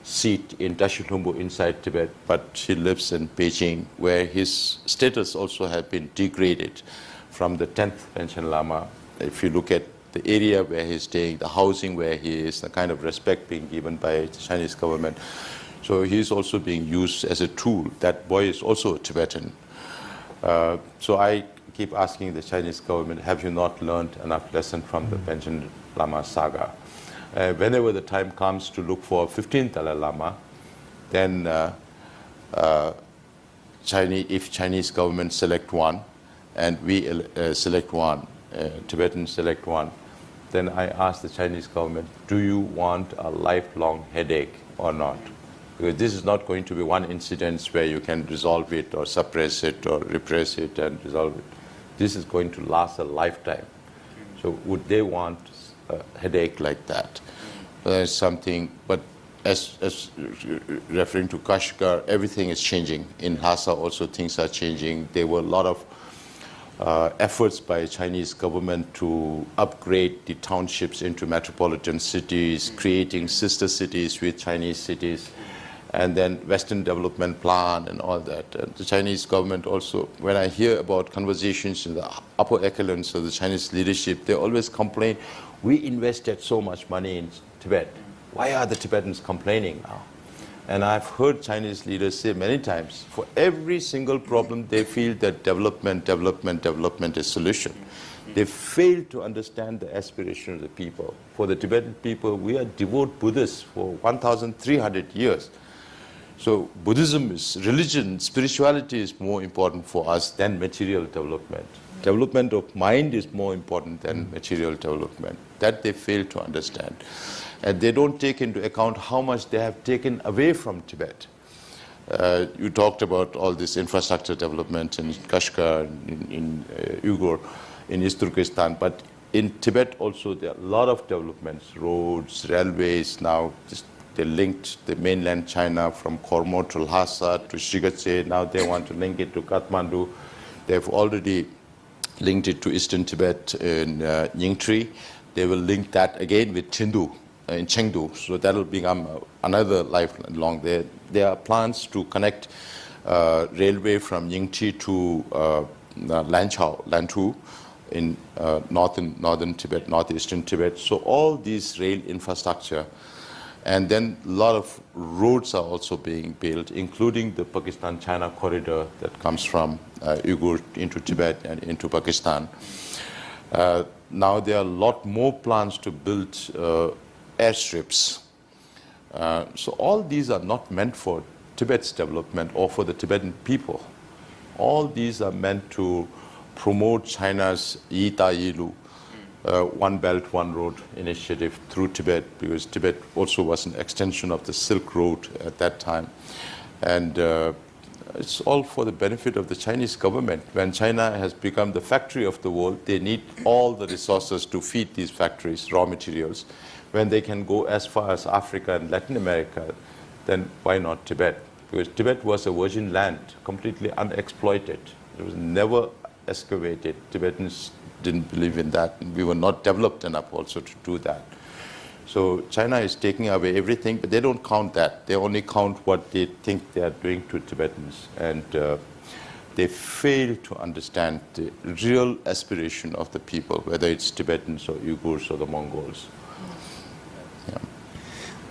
seat in Tashilhumbu inside Tibet, but he lives in Beijing, where his status also has been degraded from the 10th Panchen Lama. If you look at the area where he's staying, the housing where he is, the kind of respect being given by the Chinese government. So he's also being used as a tool. That boy is also a Tibetan. So I keep asking the Chinese government, have you not learned enough lesson from the Panchen Lama saga? Whenever the time comes to look for 15th Dalai Lama, then if Chinese government select one and we select one, Tibetans select one, then I ask the Chinese government, do you want a lifelong headache or not? Because this is not going to be one incident where you can resolve it or suppress it or repress it and resolve it. This is going to last a lifetime. So would they want a headache like that? There's something, but as referring to Kashgar, everything is changing. In Lhasa also things are changing. There were a lot of efforts by Chinese government to upgrade the townships into metropolitan cities, creating sister cities with Chinese cities, and then Western Development Plan and all that. And the Chinese government also, when I hear about conversations in the upper echelons of the Chinese leadership, they always complain, we invested so much money in Tibet. Why are the Tibetans complaining now? And I've heard Chinese leaders say many times, for every single problem, they feel that development is solution. They fail to understand the aspiration of the people. For the Tibetan people, we are devout Buddhists for 1,300 years. So Buddhism is religion, spirituality is more important for us than material development. Development of mind is more important than material development. That they fail to understand. And they don't take into account how much they have taken away from Tibet. You talked about all this infrastructure development in Kashgar, in Uyghur, in East Turkestan, but in Tibet also there are a lot of developments, roads, railways. Now they linked the mainland China from Kormo to Lhasa to Shigatse. Now they want to link it to Kathmandu. They've already linked it to Eastern Tibet in Nyingtri. They will link that again with Tindu in Chengdu. So that will become another lifelong. There are plans to connect railway from Nyingchi to Lantu in northern Tibet, northeastern Tibet. So all these rail infrastructure, and then a lot of roads are also being built, including the Pakistan-China corridor that comes from Uyghur into Tibet and into Pakistan. Now there are a lot more plans to build airstrips. So all these are not meant for Tibet's development or for the Tibetan people. All these are meant to promote China's Yita Yilu, One Belt, One Road initiative through Tibet, because Tibet also was an extension of the Silk Road at that time. And it's all for the benefit of the Chinese government. When China has become the factory of the world, they need all the resources to feed these factories, raw materials. When they can go as far as Africa and Latin America, then why not Tibet? Because Tibet was a virgin land, completely unexploited. It was never excavated. Tibetans didn't believe in that, and we were not developed enough also to do that. So China is taking away everything, but they don't count that. They only count what they think they are doing to Tibetans. And they fail to understand the real aspiration of the people, whether it's Tibetans or Uyghurs or the Mongols. Yeah.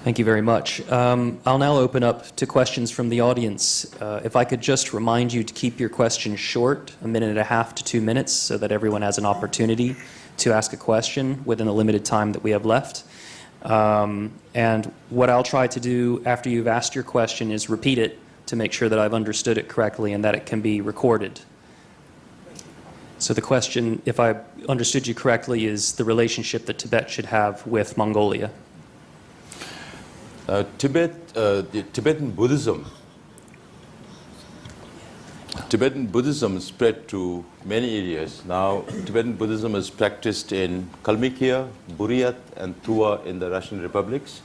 Thank you very much. I'll now open up to questions from the audience. If I could just remind you to keep your questions short, 1.5 to 2 minutes, so that everyone has an opportunity to ask a question within the limited time that we have left. And what I'll try to do after you've asked your question is repeat it to make sure that I've understood it correctly and that it can be recorded. So the question, if I understood you correctly, is the relationship that Tibet should have with Mongolia. The Tibetan Buddhism spread to many areas. Now, Tibetan Buddhism is practiced in Kalmykia, Buryat, and Tuva in the Russian republics.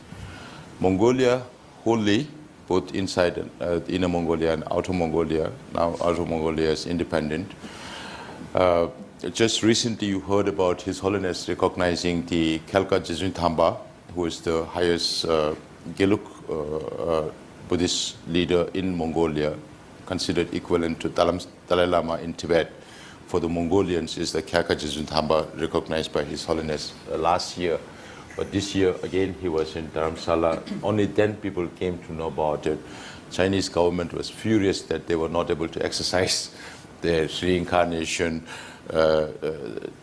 Mongolia wholly, both inside and Inner Mongolia and Outer Mongolia. Now, Outer Mongolia is independent. Just recently, you heard about His Holiness recognizing the Khelka Jesun Thamba, who is the highest Geluk Buddhist leader in Mongolia, considered equivalent to Dalai Lama in Tibet. For the Mongolians is the Khelka Jesun Thamba, recognized by His Holiness last year. But this year, again, he was in Dharamsala. Only then people came to know about it. Chinese government was furious that they were not able to exercise their reincarnation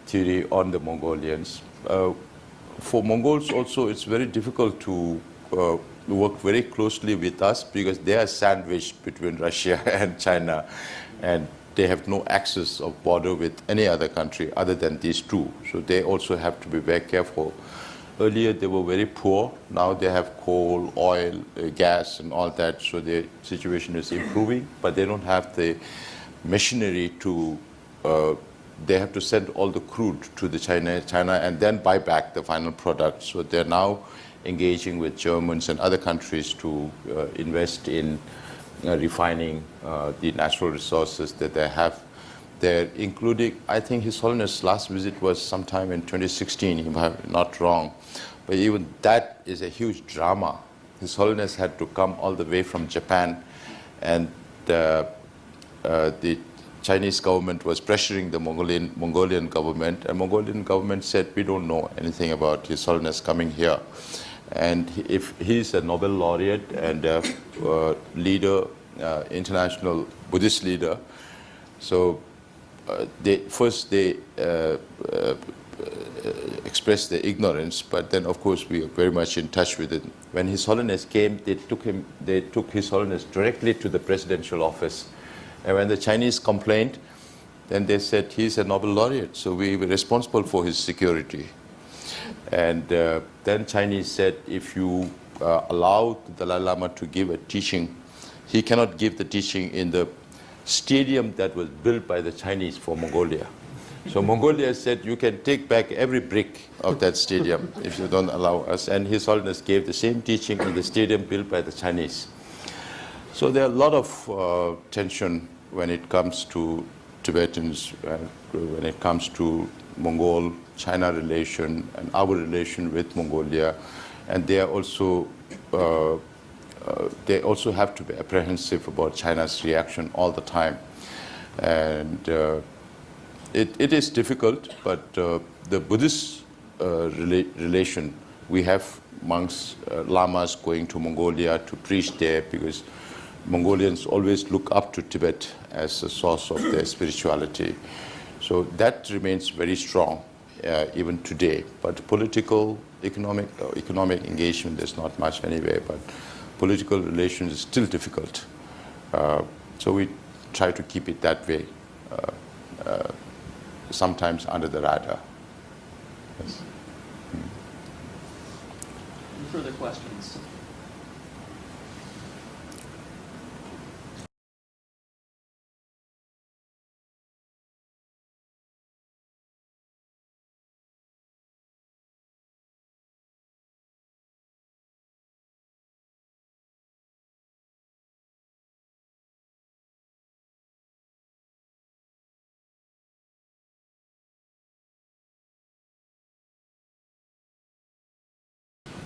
theory on the Mongolians. For Mongols also, it's very difficult to work very closely with us because they are sandwiched between Russia and China, and they have no access of border with any other country other than these two. So they also have to be very careful. Earlier they were very poor. Now they have coal, oil, gas, and all that. So their situation is improving, but they don't have the machinery to. They have to send all the crude to the China, and then buy back the final product. So they're now engaging with Germans and other countries to invest in refining the natural resources that they have there, including, I think His Holiness' last visit was sometime in 2016, if I'm not wrong. But even that is a huge drama. His Holiness had to come all the way from Japan, and the Chinese government was pressuring the Mongolian government, and Mongolian government said, we don't know anything about His Holiness coming here. And if he's a Nobel laureate and a leader, international Buddhist leader, so they expressed their ignorance, but then of course we are very much in touch with it. When His Holiness came, they took His Holiness directly to the presidential office. And when the Chinese complained, then they said he's a Nobel laureate, so we were responsible for his security. And then Chinese said, if you allow the Dalai Lama to give a teaching, he cannot give the teaching in the stadium that was built by the Chinese for Mongolia. So Mongolia said, you can take back every brick of that stadium if you don't allow us. And His Holiness gave the same teaching in the stadium built by the Chinese. So there are a lot of tension when it comes to Tibetans, when it comes to Mongol-China relation and our relation with Mongolia. And they are also, they also have to be apprehensive about China's reaction all the time. And it is difficult, but the Buddhist relation, we have monks, lamas going to Mongolia to preach there because Mongolians always look up to Tibet as a source of their spirituality. So that remains very strong even today. But political, economic engagement, there's not much anyway, but political relations is still difficult. So we try to keep it that way, sometimes under the radar. Yes. Further questions?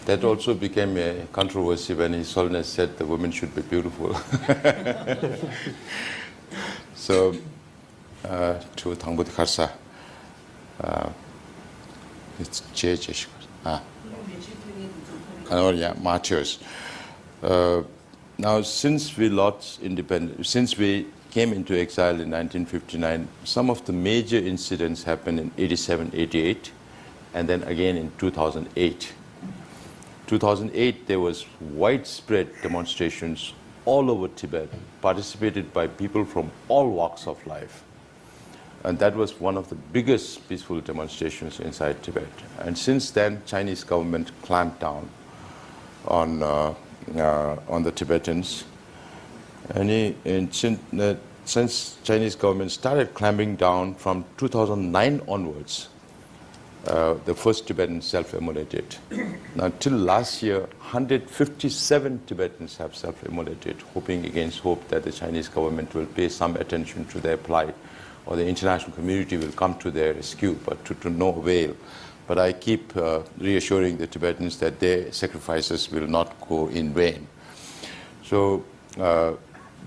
That also became a controversy when His Holiness said the women should be beautiful. So, to Thangbut Kharsa, it's JJ. Martyrs. Now, since we lost independence, since we came into exile in 1959, some of the major incidents happened in 87, 88, and then again in 2008. 2008, there was widespread demonstrations all over Tibet, participated by people from all walks of life. And that was one of the biggest peaceful demonstrations inside Tibet. And since then, Chinese government clamped down on the Tibetans. And since Chinese government started clamping down from 2009 onwards, the first Tibetans self-immolated. Now, till last year, 157 Tibetans have self-immolated, hoping against hope that the Chinese government will pay some attention to their plight, or the international community will come to their rescue, but to no avail. But I keep reassuring the Tibetans that their sacrifices will not go in vain. So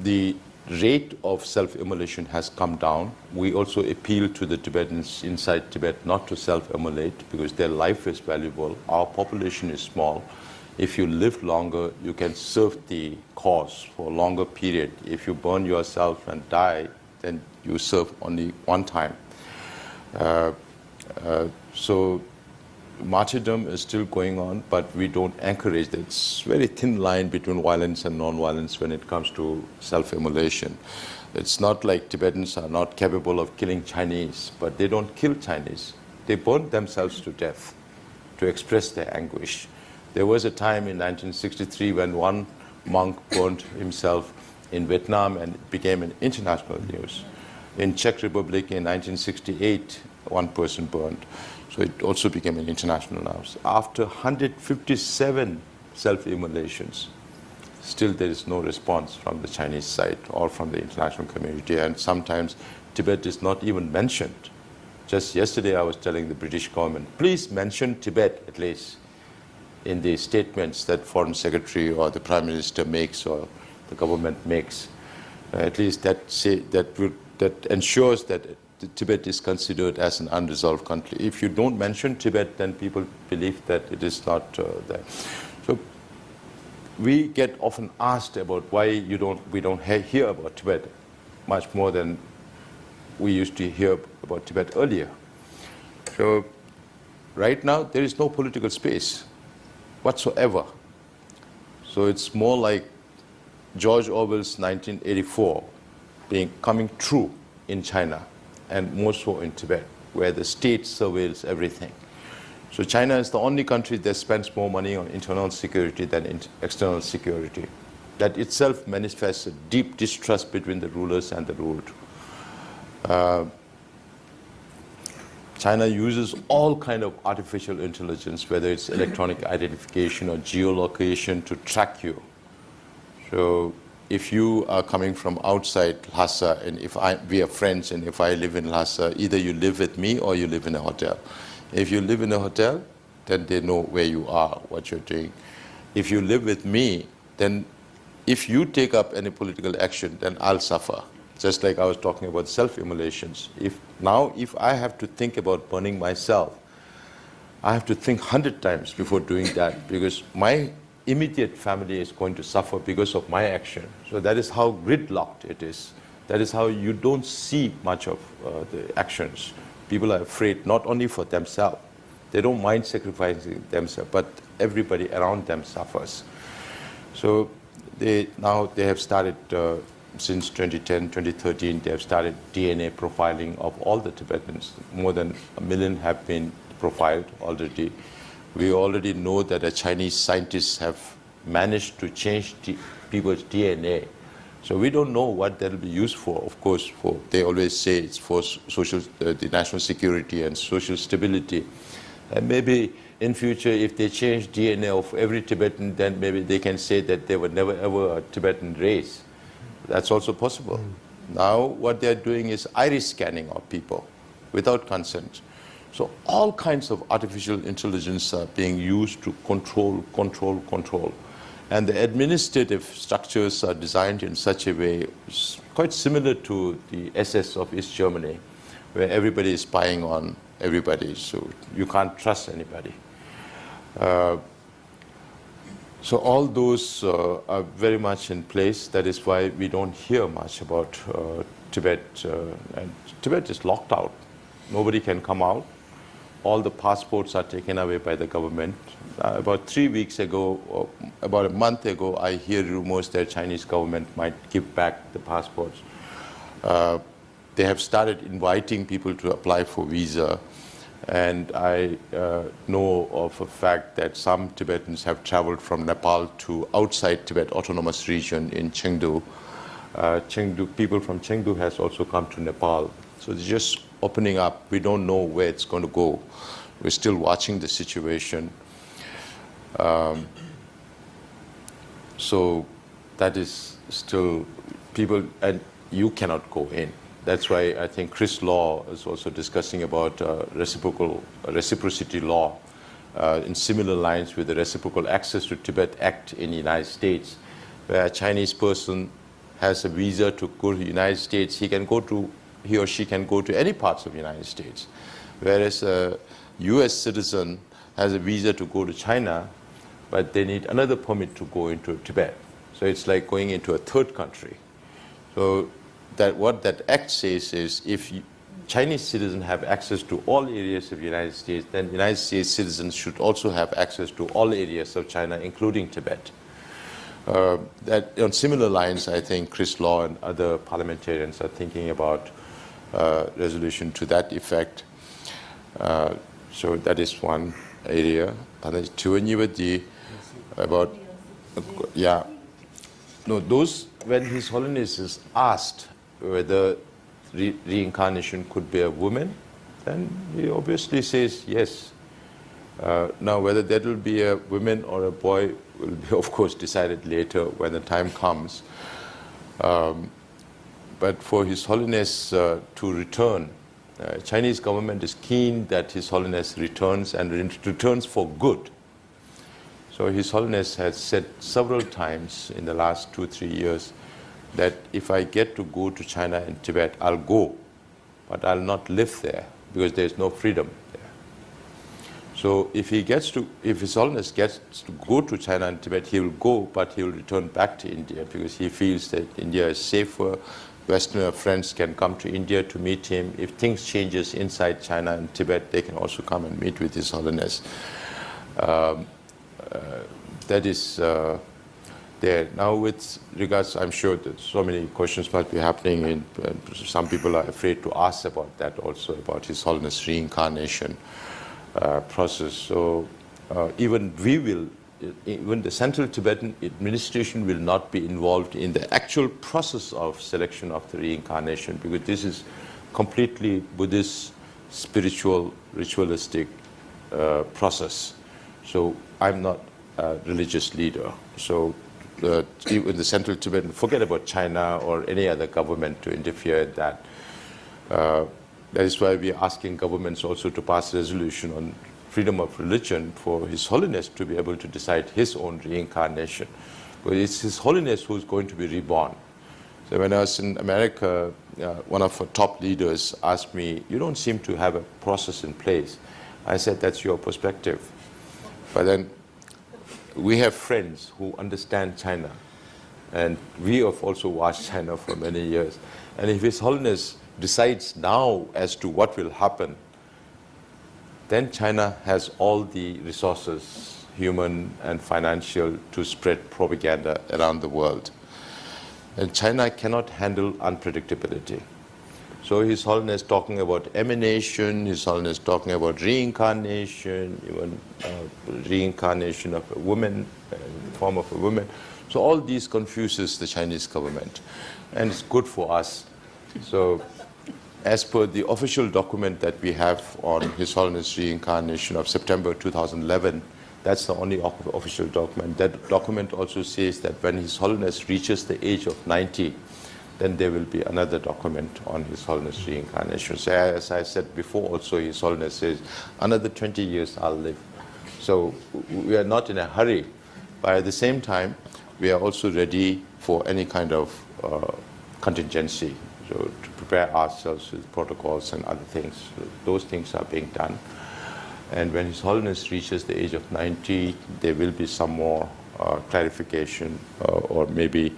the rate of self-immolation has come down. We also appeal to the Tibetans inside Tibet not to self-immolate because their life is valuable. Our population is small. If you live longer, you can serve the cause for a longer period. If you burn yourself and die, then you serve only one time. So martyrdom is still going on, but we don't encourage it. It's a very thin line between violence and non-violence when it comes to self-immolation. It's not like Tibetans are not capable of killing Chinese, but they don't kill Chinese. They burn themselves to death to express their anguish. There was a time in 1963 when one monk burned himself in Vietnam and it became an international news. In Czech Republic in 1968, one person burned. So it also became an international news. After 157 self-immolations, still there is no response from the Chinese side or from the international community. And sometimes Tibet is not even mentioned. Just yesterday I was telling the British government, please mention Tibet at least in the statements that Foreign Secretary or the Prime Minister makes or the government makes. At least that ensures that Tibet is considered as an unresolved country. If you don't mention Tibet, then people believe that it is not there. So we get often asked about why we don't hear about Tibet much more than we used to hear about Tibet earlier. So right now there is no political space whatsoever. So it's more like George Orwell's 1984 coming true in China, and more so in Tibet, where the state surveils everything. So China is the only country that spends more money on internal security than external security. That itself manifests a deep distrust between the rulers and the ruled. China uses all kind of artificial intelligence, whether it's electronic identification or geolocation, to track you. So if you are coming from outside Lhasa, and we are friends, and if I live in Lhasa, either you live with me or you live in a hotel. If you live in a hotel, then they know where you are, what you're doing. If you live with me, then if you take up any political action, then I'll suffer. Just like I was talking about self-immolations. If I have to think about burning myself, I have to think 100 times before doing that, because my immediate family is going to suffer because of my action. So that is how gridlocked it is. That is how you don't see much of the actions. People are afraid not only for themselves, they don't mind sacrificing themselves, but everybody around them suffers. So they have started, since 2010, 2013, they have started DNA profiling of all the Tibetans. More than 1 million have been profiled already. We already know that the Chinese scientists have managed to change people's DNA. So we don't know what that will be used for. Of course, they always say it's for the national security and social stability. And maybe in future, if they change DNA of every Tibetan, then maybe they can say that they were never ever a Tibetan race. That's also possible. Now what they're doing is iris scanning of people without consent. So all kinds of artificial intelligence are being used to control. And the administrative structures are designed in such a way, quite similar to the SS of East Germany, where everybody is spying on everybody, so you can't trust anybody. So all those are very much in place. That is why we don't hear much about Tibet. And Tibet is locked out. Nobody can come out. All the passports are taken away by the government. About 3 weeks ago, or about a month ago, I hear rumors that Chinese government might give back the passports. They have started inviting people to apply for visa. And I know of a fact that some Tibetans have traveled from Nepal to outside Tibet Autonomous Region in Chengdu. People from Chengdu has also come to Nepal. So it's just opening up. We don't know where it's going to go. We're still watching the situation. So that is still people, and you cannot go in. That's why I think Chris Law is also discussing about reciprocity law in similar lines with the Reciprocal Access to Tibet Act in the United States, where a Chinese person has a visa to go to the United States, he or she can go to any parts of the United States. Whereas a US citizen has a visa to go to China, but they need another permit to go into Tibet. So it's like going into a third country. So that what that act says is if Chinese citizens have access to all areas of the United States, then United States citizens should also have access to all areas of China, including Tibet. That on similar lines, I think Chris Law and other parliamentarians are thinking about resolution to that effect. So that is one area. About those when His Holiness is asked whether reincarnation could be a woman, then he obviously says yes. Now, whether that will be a woman or a boy will be, of course, decided later when the time comes. But for His Holiness to return, Chinese government is keen that His Holiness returns and returns for good. So His Holiness has said several times in the last 2-3 years that if I get to go to China and Tibet, I'll go, but I'll not live there because there's no freedom there. So if His Holiness gets to go to China and Tibet, he will go, but he will return back to India because he feels that India is safer. Western friends can come to India to meet him. If things changes inside China and Tibet, they can also come and meet with His Holiness. That is there. Now with regards, I'm sure that so many questions must be happening, and some people are afraid to ask about that also, about His Holiness reincarnation process. So even the Central Tibetan administration will not be involved in the actual process of selection of the reincarnation, because this is completely Buddhist, spiritual, ritualistic process. So I'm not a religious leader. So even the Central Tibetan, forget about China or any other government to interfere in that. That is why we are asking governments also to pass a resolution on freedom of religion for His Holiness to be able to decide his own reincarnation. But it's His Holiness who's going to be reborn. So when I was in America, one of our top leaders asked me, "You don't seem to have a process in place." I said, "That's your perspective." But then we have friends who understand China, and we have also watched China for many years. And if His Holiness decides now as to what will happen, then China has all the resources, human and financial, to spread propaganda around the world. And China cannot handle unpredictability. So His Holiness talking about emanation, His Holiness talking about reincarnation, even reincarnation of a woman, in the form of a woman. So all these confuses the Chinese government, and it's good for us. So as per the official document that we have on His Holiness reincarnation of September 2011, that's the only official document. That document also says that when His Holiness reaches the age of 90, then there will be another document on His Holiness reincarnation. So as I said before also, His Holiness says, another 20 years I'll live. So we are not in a hurry, but at the same time, we are also ready for any kind of contingency. So to prepare ourselves with protocols and other things. So those things are being done. And when His Holiness reaches the age of 90, there will be some more clarification or maybe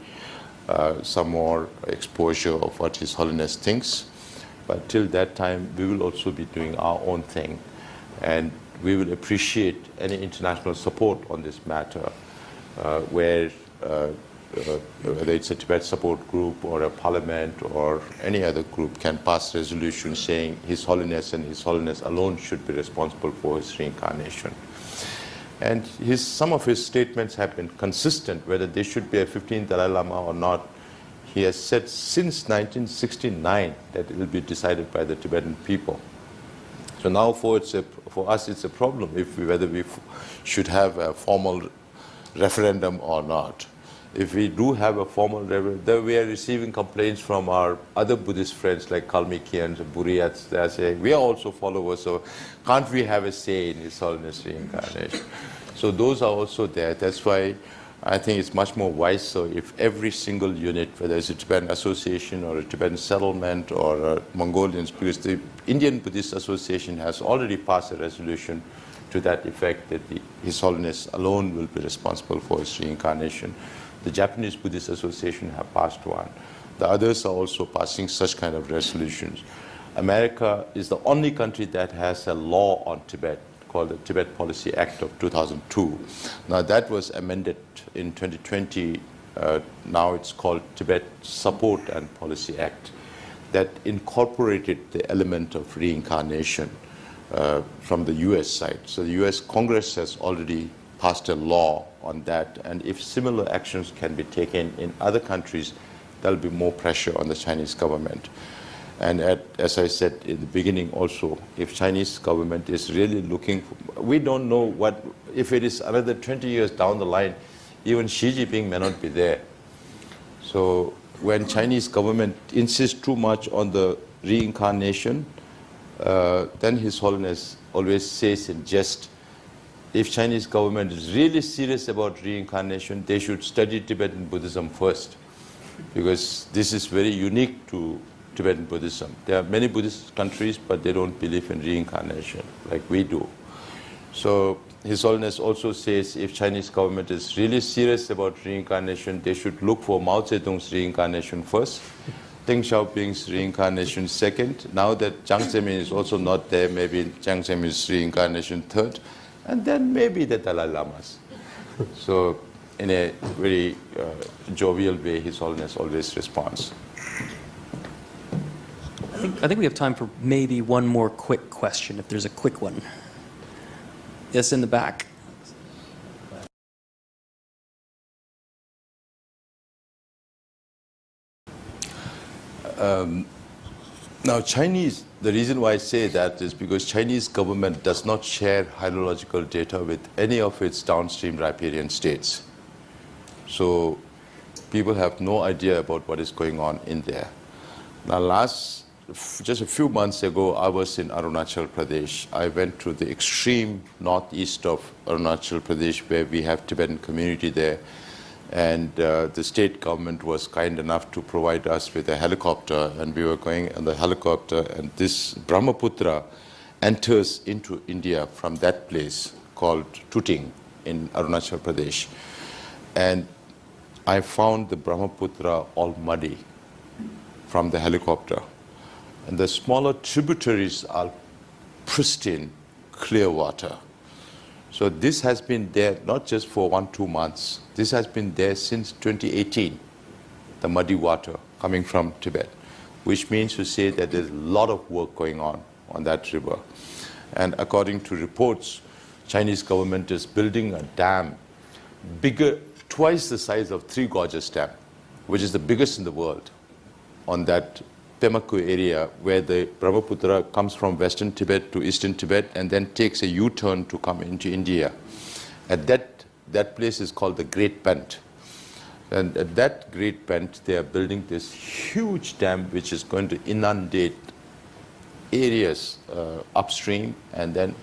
some more exposure of what His Holiness thinks. But till that time, we will also be doing our own thing. And we will appreciate any international support on this matter, where whether it's a Tibet support group or a parliament or any other group can pass resolution saying His Holiness and His Holiness alone should be responsible for his reincarnation. And some of his statements have been consistent, whether there should be a 15th Dalai Lama or not. He has said since 1969 that it will be decided by the Tibetan people. So now for us it's a problem whether we should have a formal referendum or not. If we do have a formal referendum, then we are receiving complaints from our other Buddhist friends like Kalmykians and Buryats. They are saying, we are also followers, so can't we have a say in His Holiness reincarnation? So those are also there. That's why I think it's much more wiser if every single unit, whether it's a Tibetan association or a Tibetan settlement or Mongolians, because the Indian Buddhist Association has already passed a resolution to that effect that His Holiness alone will be responsible for his reincarnation. The Japanese Buddhist Association have passed one. The others are also passing such kind of resolutions. America is the only country that has a law on Tibet called the Tibet Policy Act of 2002. Now that was amended in 2020. Now it's called Tibet Support and Policy Act, that incorporated the element of reincarnation from the US side. So the US Congress has already passed a law on that, and if similar actions can be taken in other countries, there'll be more pressure on the Chinese government. And as I said in the beginning also, if Chinese government is really looking for, we don't know what, if it is another 20 years down the line, even Xi Jinping may not be there. So when Chinese government insists too much on the reincarnation, then His Holiness always says in jest, if Chinese government is really serious about reincarnation, they should study Tibetan Buddhism first, because this is very unique to Tibetan Buddhism. There are many Buddhist countries, but they don't believe in reincarnation like we do. So His Holiness also says if Chinese government is really serious about reincarnation, they should look for Mao Zedong's reincarnation first, Deng Xiaoping's reincarnation second. Now that Jiang Zemin is also not there, maybe Jiang Zemin's reincarnation third, and then maybe the Dalai Lamas. So in a very jovial way, His Holiness always responds. I think we have time for maybe one more quick question, if there's a quick one. Yes, in the back. Now, Chinese, the reason why I say that is because Chinese government does not share hydrological data with any of its downstream riparian states. So people have no idea about what is going on in there. Now, just a few months ago, I was in Arunachal Pradesh. I went to the extreme northeast of Arunachal Pradesh, where we have Tibetan community there. And the state government was kind enough to provide us with a helicopter, and we were going on the helicopter, and this Brahmaputra enters into India from that place called Tuting in Arunachal Pradesh. And I found the Brahmaputra all muddy from the helicopter. And the smaller tributaries are pristine, clear water. So this has been there not just for 1-2 months. This has been there since 2018, the muddy water coming from Tibet, which means to say that there's a lot of work going on that river. And according to reports, Chinese government is building a dam bigger, twice the size of Three Gorges Dam, which is the biggest in the world, on that Pemaku area where the Brahmaputra comes from western Tibet to eastern Tibet and then takes a U-turn to come into India. At that place is called the Great Bend. And at that Great Bend, they are building this huge dam which is going to inundate areas upstream. And then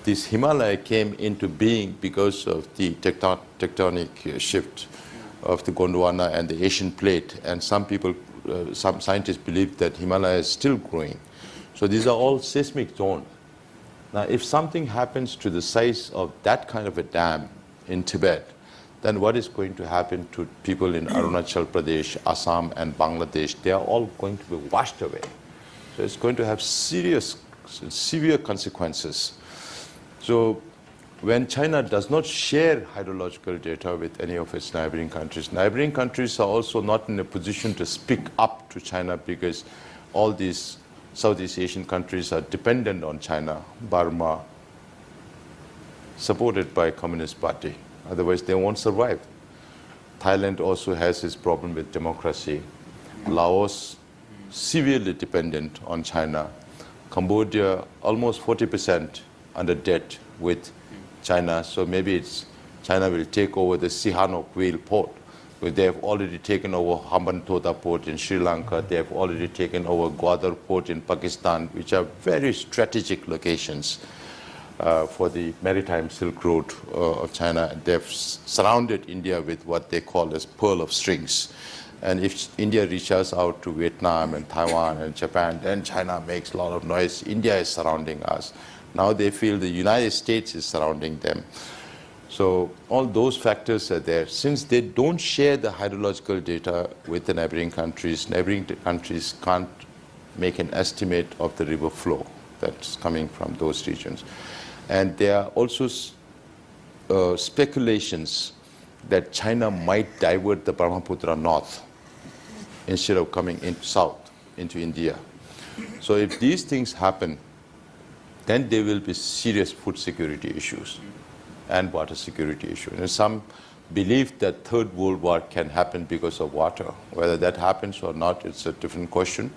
this Himalaya came into being because of the tectonic shift of the Gondwana and the Asian plate. And some scientists believe that Himalaya is still growing. So these are all seismic zones. Now, if something happens to the size of that kind of a dam in Tibet, then what is going to happen to people in Arunachal Pradesh, Assam, and Bangladesh? They are all going to be washed away. So it's going to have severe consequences. So when China does not share hydrological data with any of its neighboring countries are also not in a position to speak up to China, because all these Southeast Asian countries are dependent on China, Burma, supported by Communist Party. Otherwise, they won't survive. Thailand also has its problem with democracy. Laos, severely dependent on China. Cambodia, almost 40% under debt with China. So maybe China will take over the Sihanouk Whale port. They have already taken over Hambantota port in Sri Lanka. They have already taken over Gwadar port in Pakistan, which are very strategic locations for the maritime Silk Road of China. They have surrounded India with what they call as pearl of strings. And if India reaches out to Vietnam and Taiwan and Japan, then China makes a lot of noise. India is surrounding us. Now they feel the United States is surrounding them. So all those factors are there. Since they don't share the hydrological data with the neighboring countries can't make an estimate of the river flow that's coming from those regions. And there are also speculations that China might divert the Brahmaputra north instead of coming in south into India. So if these things happen, then there will be serious food security issues and water security issues. And some believe that Third World War can happen because of water. Whether that happens or not, it's a different question.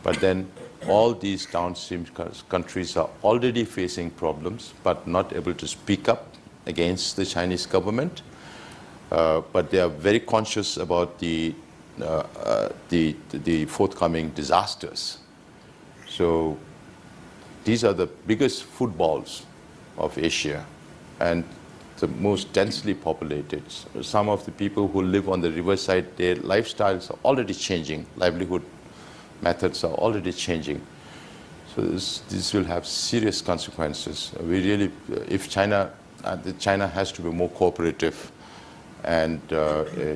But then all these downstream countries are already facing problems, but not able to speak up against the Chinese government. But they are very conscious about the forthcoming disasters. So these are the biggest food balls of Asia and the most densely populated. Some of the people who live on the riverside, their lifestyles are already changing. Livelihood methods are already changing. So this will have serious consequences. We really, if China has to be more cooperative and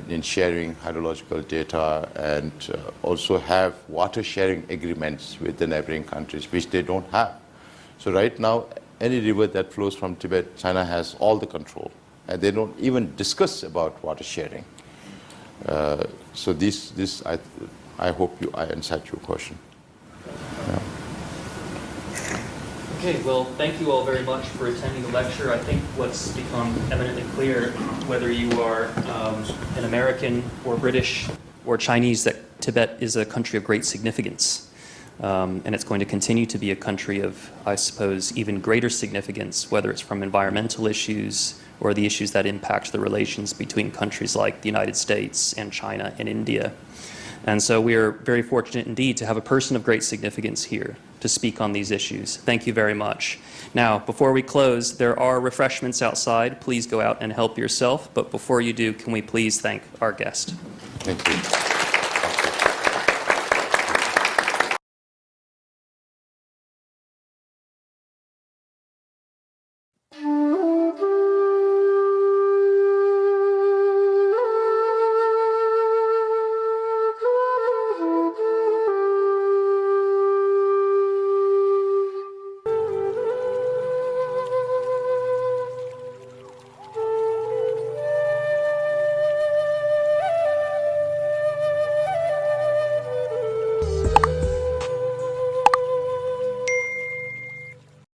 in sharing hydrological data and also have water sharing agreements with the neighboring countries, which they don't have. So right now, any river that flows from Tibet, China has all the control. And they don't even discuss about water sharing. So I hope I answered your question. Yeah. Okay, well, thank you all very much for attending the lecture. I think what's become eminently clear, whether you are an American or British or Chinese, that Tibet is a country of great significance. And it's going to continue to be a country of, I suppose, even greater significance, whether it's from environmental issues or the issues that impact the relations between countries like the United States and China and India. And so we are very fortunate indeed to have a person of great significance here to speak on these issues. Thank you very much. Now, before we close, there are refreshments outside. Please go out and help yourself. But before you do, can we please thank our guest? Thank you.